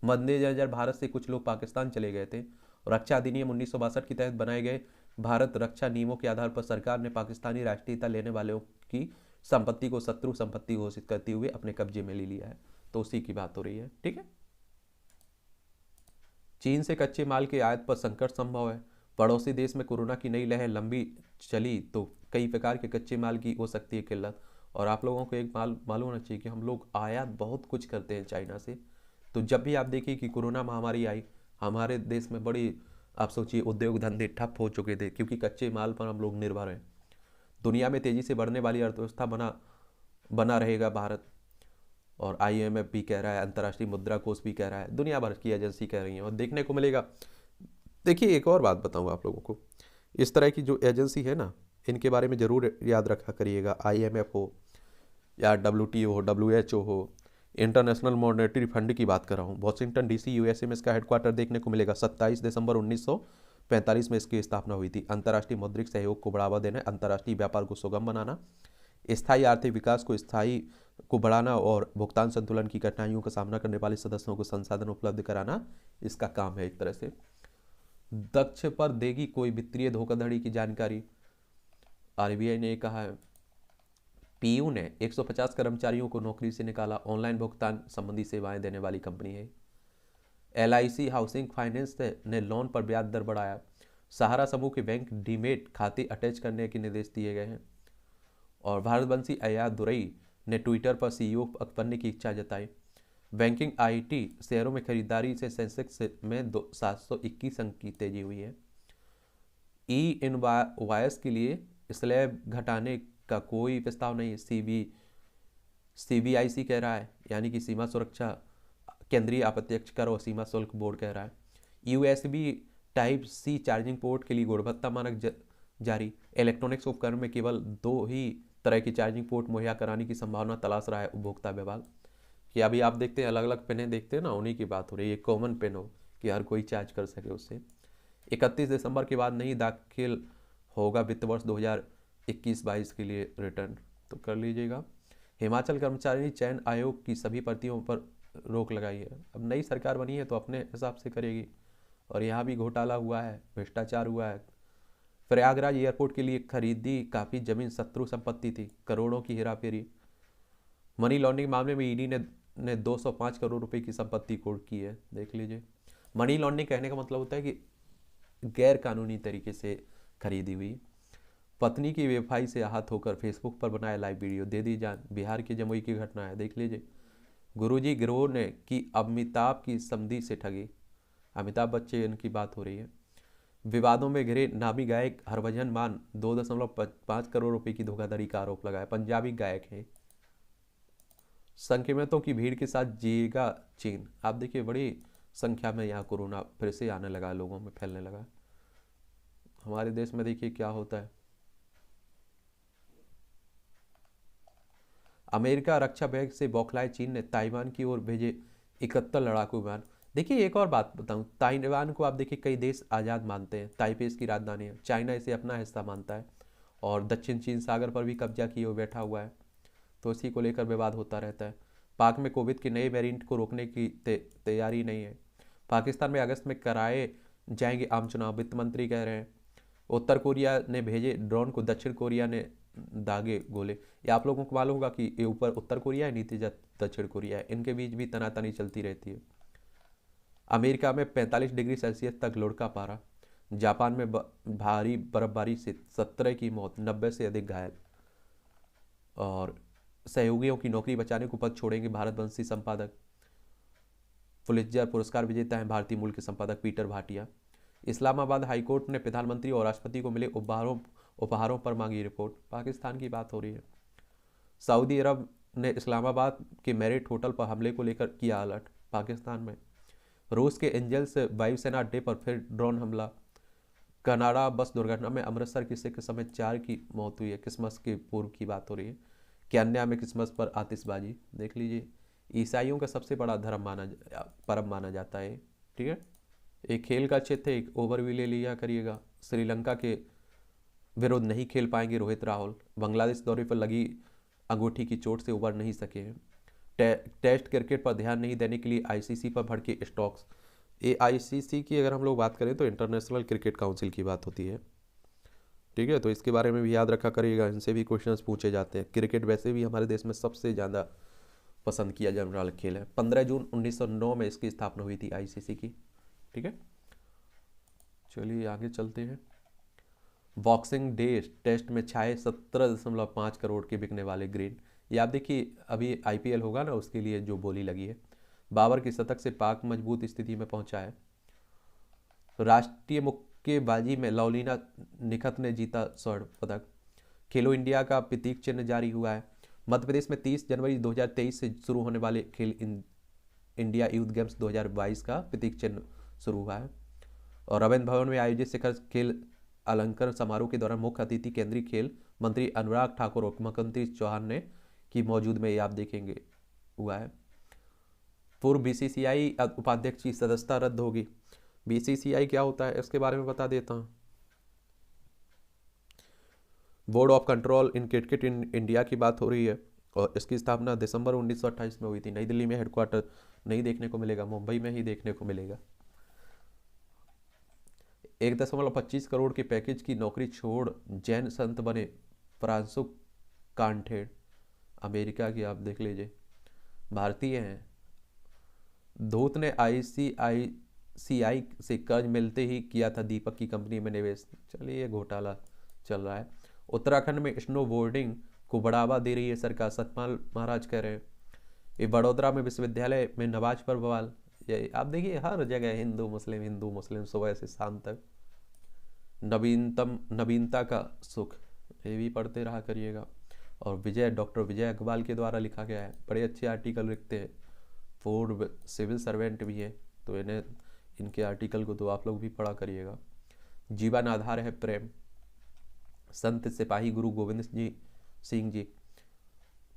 मद्देनजर भारत से कुछ लोग पाकिस्तान चले गए थे। और रक्षा अधिनियम 1962 के तहत बनाए गए भारत रक्षा नियमों के आधार पर सरकार ने पाकिस्तानी राष्ट्रीयता लेने वालों की संपत्ति को शत्रु संपत्ति घोषित करते हुए अपने कब्जे में ले लिया है। तो उसी की बात हो रही है। ठीक है, चीन से कच्चे माल के आयात पर संकट संभव है। पड़ोसी देश में कोरोना की नई लहर लंबी चली तो कई प्रकार के कच्चे माल की हो सकती है किल्लत। और आप लोगों को एक मालूम होना चाहिए कि हम लोग आयात बहुत कुछ करते हैं चाइना से। तो जब भी आप देखिए कि कोरोना महामारी आई, हमारे देश में बड़ी आप सोचिए, उद्योग धंधे ठप हो चुके थे क्योंकि कच्चे माल पर हम लोग निर्भर हैं। दुनिया में तेजी से बढ़ने वाली अर्थव्यवस्था बना बना रहेगा भारत। और IMF भी कह रहा है, अंतर्राष्ट्रीय मुद्रा कोष भी कह रहा है, दुनिया भर की एजेंसी कह रही हैं, और देखने को मिलेगा। देखिए, एक और बात बताऊँ आप लोगों को, इस तरह की जो एजेंसी है ना, इनके बारे में ज़रूर याद रखा करिएगा। IMF हो या WTO हो, WHO हो, इंटरनेशनल मॉनेटरी फंड की बात कर रहा हूँ। वॉशिंगटन DC USA में इसका हेडक्वार्टर देखने को मिलेगा। 27 दिसंबर 1945 में इसकी स्थापना हुई थी। अंतर्राष्ट्रीय मौद्रिक सहयोग को बढ़ावा देना, अंतर्राष्ट्रीय व्यापार को सुगम बनाना, स्थायी आर्थिक विकास को स्थायी को बढ़ाना और भुगतान संतुलन की कठिनाइयों का सामना करने वाले सदस्यों को संसाधन उपलब्ध कराना इसका काम है। एक तरह से दक्ष पर देगी कोई वित्तीय धोखाधड़ी की जानकारी, RBI ने कहा है। PU ने 150 कर्मचारियों को नौकरी से निकाला। ऑनलाइन भुगतान संबंधी सेवाएं देने वाली कंपनी है। LIC हाउसिंग फाइनेंस ने लोन पर ब्याज दर बढ़ाया। सहारा समूह के बैंक डीमेट खाते अटैच करने के निर्देश दिए गए हैं। और भारतवंशी अय्यादुरई ने ट्विटर पर CEO बनने की इच्छा जताई। बैंकिंग IT शेयरों में खरीदारी से सेंसेक्स में 721 अंक की तेजी हुई है। इनवॉइस के लिए स्लैब घटाने का कोई प्रस्ताव नहीं। CBIC कह रहा है, यानी कि सीमा सुरक्षा, केंद्रीय अप्रत्यक्ष कर और सीमा शुल्क बोर्ड कह रहा है। USB Type-C चार्जिंग पोर्ट के लिए गुणवत्ता मानक जारी। इलेक्ट्रॉनिक्स उपकरण में केवल 2 ही तरह की चार्जिंग पोर्ट मुहैया कराने की संभावना तलाश रहा है उपभोक्ता विभाग। कि अभी आप देखते हैं अलग अलग पेनें देखते हैं ना, उन्हीं की बात हो रही है। कॉमन पेन हो कि हर कोई चार्ज कर सके उससे। 31 दिसंबर के बाद नहीं दाखिल होगा वित्त वर्ष 2021-22 के लिए रिटर्न, तो कर लीजिएगा। हिमाचल कर्मचारी चयन आयोग की सभी भर्तियों पर रोक लगाई है। अब नई सरकार बनी है तो अपने हिसाब से करेगी। और यहाँ भी घोटाला हुआ है, भ्रष्टाचार हुआ है। प्रयागराज एयरपोर्ट के लिए खरीदी काफ़ी जमीन शत्रु संपत्ति थी, करोड़ों की हेराफेरी। मनी लॉन्ड्रिंग मामले में ED ने 205 करोड़ रुपए की संपत्ति कोर्ट की है, देख लीजिए। मनी लॉन्ड्रिंग कहने का मतलब होता है कि गैर कानूनी तरीके से खरीदी हुई। पत्नी की बेवफाई से आहत होकर फेसबुक पर बनाया लाइव वीडियो, दे दी जान। बिहार की जमुई की घटना है, देख लीजिए। गुरुजी गिरोह ने की अमिताभ की समधी से ठगी। अमिताभ बच्चन की बात हो रही है। विवादों में घिरे नामी गायक हरभजन मान 2.5 करोड़ रुपए की धोखाधड़ी का आरोप लगाया। पंजाबी गायक हैं। संक्रमितों की भीड़ के साथ जिएगा चीन। आप देखिए, बड़ी संख्या में यहाँ कोरोना फिर से आने लगा, लोगों में फैलने लगा। हमारे देश में देखिए क्या होता है। अमेरिका रक्षा बैग से बौखलाए चीन ने ताइवान की ओर भेजे 71 लड़ाकू विमान। देखिए, एक और बात बताऊं, ताइवान को आप देखिए कई देश आज़ाद मानते हैं। ताइपे इसकी राजधानी है। चाइना इसे अपना हिस्सा मानता है और दक्षिण चीन सागर पर भी कब्जा किए हुए बैठा हुआ है, तो इसी को लेकर विवाद होता रहता है। पाक में कोविड के नए वेरिएंट को रोकने की तैयारी नहीं है। पाकिस्तान में अगस्त में कराए जाएंगे आम चुनाव, वित्त मंत्री कह रहे हैं। उत्तर कोरिया ने भेजे ड्रोन को, दक्षिण कोरिया ने दागे गोले। या आप लोगों को मालूम होगा कि ये ऊपर उत्तर कोरिया है, नीचे दक्षिण कोरिया है, इनके बीच भी तनातनी चलती रहती है। अमेरिका में 45 डिग्री सेल्सियस तक लुढ़का पारा। जापान में भारी बर्फबारी से 17 की मौत, 90 से अधिक घायल। और सहयोगियों की नौकरी बचाने को पद छोड़ेंगे भारतवंशी संपादक। पुलित्जर पुरस्कार विजेता हैं भारतीय मूल के संपादक पीटर भाटिया। इस्लामाबाद हाईकोर्ट ने प्रधानमंत्री और राष्ट्रपति को मिले उपहारों पर मांगी रिपोर्ट। पाकिस्तान की बात हो रही है। सऊदी अरब ने इस्लामाबाद के मैरिट होटल पर हमले को लेकर किया अलर्ट। पाकिस्तान में रूस के एंजल्स वायुसेना अड्डे पर फिर ड्रोन हमला। कनाडा बस दुर्घटना में अमृतसर के सिख समेत 4 की मौत हुई है। क्रिसमस के पूर्व की बात हो रही है। केन्या में क्रिसमस पर आतिशबाजी, देख लीजिए। ईसाइयों का सबसे बड़ा पर्व माना जाता है, ठीक है। एक खेल का क्षेत्र, एक ओवरव्यू ले लिया करिएगा। श्रीलंका के विरुद्ध नहीं खेल पाएंगे रोहित राहुल। बांग्लादेश दौरे पर लगी अंगूठी की चोट से उबर नहीं सके हैं। टेस्ट क्रिकेट पर ध्यान नहीं देने के लिए ICC पर भड़के स्टोक्स। AICC की अगर हम लोग बात करें तो इंटरनेशनल क्रिकेट काउंसिल की बात होती है, ठीक है। तो इसके बारे में भी याद रखा करिएगा, इनसे भी क्वेश्चंस पूछे जाते हैं। क्रिकेट वैसे भी हमारे देश में सबसे ज़्यादा पसंद किया जाने वाला खेल है। 15 जून 1909 में इसकी स्थापना हुई थी ICC की, ठीक है। चलिए आगे चलते हैं। बॉक्सिंग डे टेस्ट में छाए 17.5 करोड़ के बिकने वाले ग्रीन। ये आप देखिए, अभी IPL होगा ना, उसके लिए जो बोली लगी है। बाबर की शतक से पाक मजबूत स्थिति में पहुंचा है। राष्ट्रीय मुक्केबाजी में लवलीना निखत ने जीता स्वर्ण पदक। खेलो इंडिया का प्रतीक चिन्ह जारी हुआ है। मध्य प्रदेश में 30 जनवरी 2023 से शुरू होने वाले इंडिया यूथ गेम्स 2022 का प्रतीक चिन्ह शुरू हुआ है। और रविंद्र भवन में आयोजित शिखर खेल अलंकरण समारोह के दौरान मुख्य अतिथि केंद्रीय खेल मंत्री अनुराग ठाकुर और मुख्यमंत्री चौहान ने की मौजूद में आप देखेंगे हुआ है। पूर्व बीसीसीआई उपाध्यक्ष की सदस्यता रद्द होगी। बीसीसीआई क्या होता है इसके बारे में बता देता हूँ। Board of control in cricket in India की बात हो रही है और इसकी स्थापना दिसंबर 1928 में हुई थी। नई दिल्ली में हेडक्वार्टर नहीं देखने को मिलेगा, मुंबई में ही देखने को मिलेगा। 1.25 करोड़ के पैकेज की नौकरी छोड़ जैन संत बने फ्रांसो कांठेड़, अमेरिका की, आप देख लीजिए, भारतीय हैं। धूत ने आईसीआईसीआई से कर्ज मिलते ही किया था दीपक की कंपनी में निवेश। चलिए, घोटाला चल रहा है। उत्तराखंड में स्नो बोर्डिंग को बढ़ावा दे रही है सरकार, सतपाल महाराज कह रहे हैं। ये वडोदरा में विश्वविद्यालय में नमाज पर बवाल। ये आप देखिए हर जगह हिंदू मुस्लिम सुबह से शाम तक। नवीनता का सुख, ये भी पढ़ते रहा करिएगा। और डॉक्टर विजय अग्रवाल के द्वारा लिखा गया है, बड़े अच्छे आर्टिकल लिखते हैं, पूर्व सिविल सर्वेंट भी है, तो इनके आर्टिकल को तो आप लोग भी पढ़ा करिएगा। जीवन आधार है प्रेम, संत सिपाही गुरु गोविंद सिंह जी।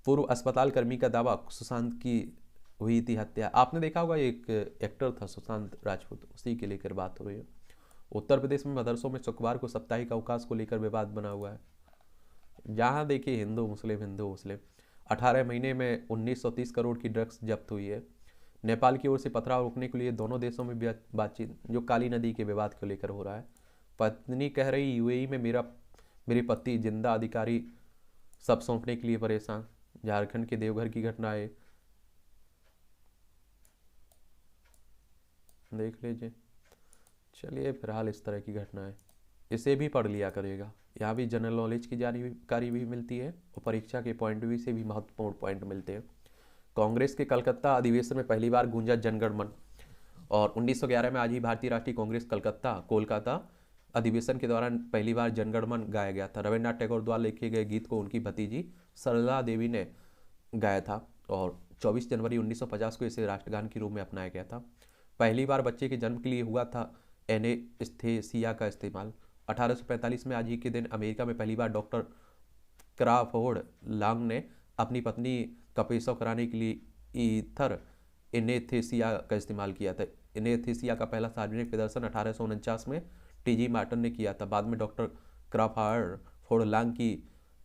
पूर्व अस्पताल कर्मी का दावा, सुशांत की हुई थी हत्या। आपने देखा होगा एक एक्टर था सुशांत राजपूत, उसी के लेकर बात हो रही है। उत्तर प्रदेश में मदरसों में शुक्रवार को साप्ताहिक अवकाश को लेकर विवाद बना हुआ है। जहाँ देखिए हिंदू मुस्लिम। 18 महीने में 1930 करोड़ की ड्रग्स जब्त हुई है। नेपाल की ओर से पथराव रोकने के लिए दोनों देशों में बातचीत, जो काली नदी के विवाद को लेकर हो रहा है। पत्नी कह रही यूएई में मेरे पति जिंदा अधिकारी सब सौंपने के लिए परेशान। झारखंड के देवघर की घटना है, देख लीजिए। चलिए, फिलहाल इस तरह की घटना है, इसे भी पढ़ लिया करेगा। यहाँ भी जनरल नॉलेज की जानकारी भी मिलती है और परीक्षा के पॉइंट व्यू से भी महत्वपूर्ण पॉइंट मिलते हैं। कांग्रेस के कलकत्ता अधिवेशन में पहली बार गूंजा जनगण मन। और 1911 में आज ही भारतीय राष्ट्रीय कांग्रेस कोलकाता अधिवेशन के दौरान पहली बार जनगण मन गाया गया था। रविन्द्रनाथ टैगोर द्वारा लिखे गए गीत को उनकी भतीजी सरला देवी ने गाया था और 24 जनवरी 1950 को इसे राष्ट्रगान के रूप में अपनाया गया था। पहली बार बच्चे के जन्म के लिए हुआ था एनेस्थेसिया का इस्तेमाल। 1845 में आज ही के दिन अमेरिका में पहली बार डॉक्टर क्राफोर्ड लांग ने अपनी पत्नी का पेशाब कराने के लिए ईथर एनेस्थेसिया का इस्तेमाल किया था। एनेस्थेसिया का पहला सार्वजनिक प्रदर्शन 1849 में टीजी मार्टन ने किया था। बाद में डॉक्टर क्राफोर्ड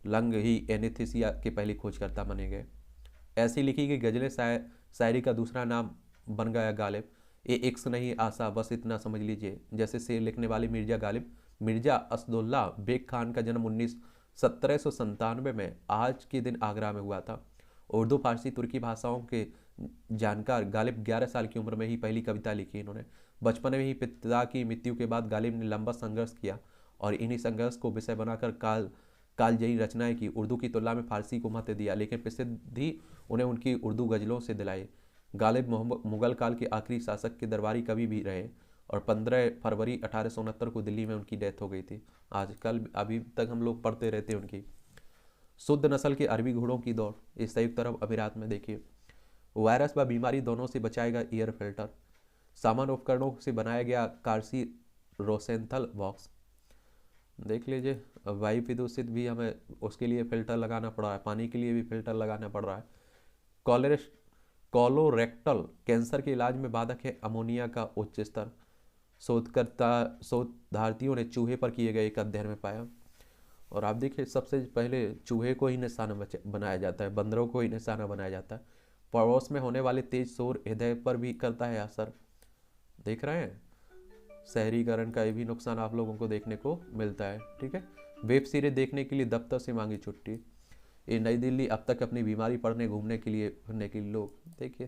लंग ही एनेस्थेसिया के पहले खोजकर्ता बने गए। ऐसी लिखी गई गजलें शायरी का दूसरा नाम बन गया गालिब। ये इक्स नहीं आशा, बस इतना समझ लीजिए। जैसे शेर लिखने वाले मिर्जा गालिब। मिर्जा असदुल्ला बेग खान का जन्म 1797 में आज के दिन आगरा में हुआ था। उर्दू फारसी तुर्की भाषाओं के जानकार गालिब 11 साल की उम्र में ही पहली कविता लिखी इन्होंने। बचपन में ही पिता की मृत्यु के बाद गालिब ने लंबा संघर्ष किया और इन्हीं संघर्ष को विषय बनाकर कालजयी रचनाएं की। उर्दू की तुलना में फारसी को महत्व दिया, लेकिन प्रसिद्धि उन्हें उनकी उर्दू गजलों से दिलाई। गालिब मुगल काल के आखिरी शासक के दरबारी कवि भी रहे और 15 फरवरी 1869 को दिल्ली में उनकी डेथ हो गई थी। आजकल अभी तक हम लोग पढ़ते रहते हैं उनकी। शुद्ध नस्ल के अरबी घोड़ों की दौड़, इस संयुक्त अरब अमीरात में देखिए। वायरस व बीमारी दोनों से बचाएगा ईयर फिल्टर। सामान्य उपकरणों से बनाया गया कार्सी रोसेंथल बॉक्स, देख लीजिए। वायु प्रदूषित भी हमें उसके लिए फिल्टर लगाना पड़ रहा है, पानी के लिए भी फिल्टर लगाना पड़ रहा है। कोलोरेक्टल कैंसर के इलाज में बाधक है अमोनिया का उच्च स्तर। शोधार्थियों ने चूहे पर किए गए एक अध्ययन में पाया। और आप देखिए, सबसे पहले चूहे को ही निशाना बनाया जाता है, बंदरों को ही निशाना बनाया जाता है। पड़ोस में होने वाले तेज शोर हृदय पर भी करता है असर, देख रहे हैं। शहरीकरण का ये भी नुकसान आप लोगों को देखने को मिलता है, ठीक है। वेब सीरीज देखने के लिए दफ्तर से मांगी छुट्टी। ये नई दिल्ली अब तक अपनी बीमारी पढ़ने घूमने के लिए फिरने के लिए लोग, देखिए,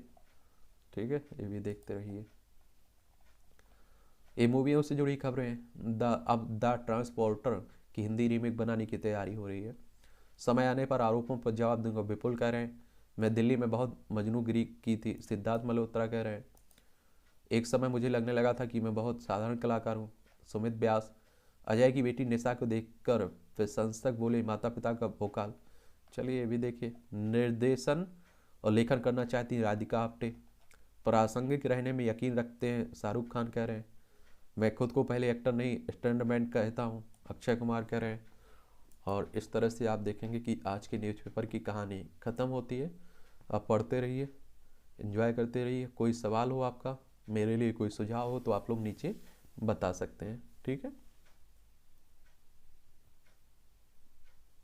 ठीक है, ये भी देखते रहिए। ये मूवियों से जुड़ी खबरें हैं। द ट्रांसपोर्टर की हिंदी रीमेक बनाने की तैयारी हो रही है। समय आने पर आरोपों पर जवाब दूंगा, विपुल कह रहे हैं। मैं दिल्ली में बहुत मजनूगिरी की थी, सिद्धार्थ मल्होत्रा कह रहे हैं। एक समय मुझे लगने लगा था कि मैं बहुत साधारण कलाकार हूँ। सुमित व्यास। अजय की बेटी निशा को देखकर फिर संस्थक बोले माता पिता का भोकाल। चलिए ये भी देखिए। निर्देशन और लेखन करना चाहती हैं राधिका आप्टे। प्रासंगिक रहने में यकीन रखते हैं शाहरुख खान कह रहे हैं। मैं खुद को पहले एक्टर नहीं स्टंटमैन कहता हूँ, अक्षय कुमार कह रहे हैं। और इस तरह से आप देखेंगे कि आज के न्यूज़पेपर की कहानी ख़त्म होती है। आप पढ़ते रहिए, एंजॉय करते रहिए। कोई सवाल हो आपका, मेरे लिए कोई सुझाव हो तो आप लोग नीचे बता सकते हैं। ठीक है।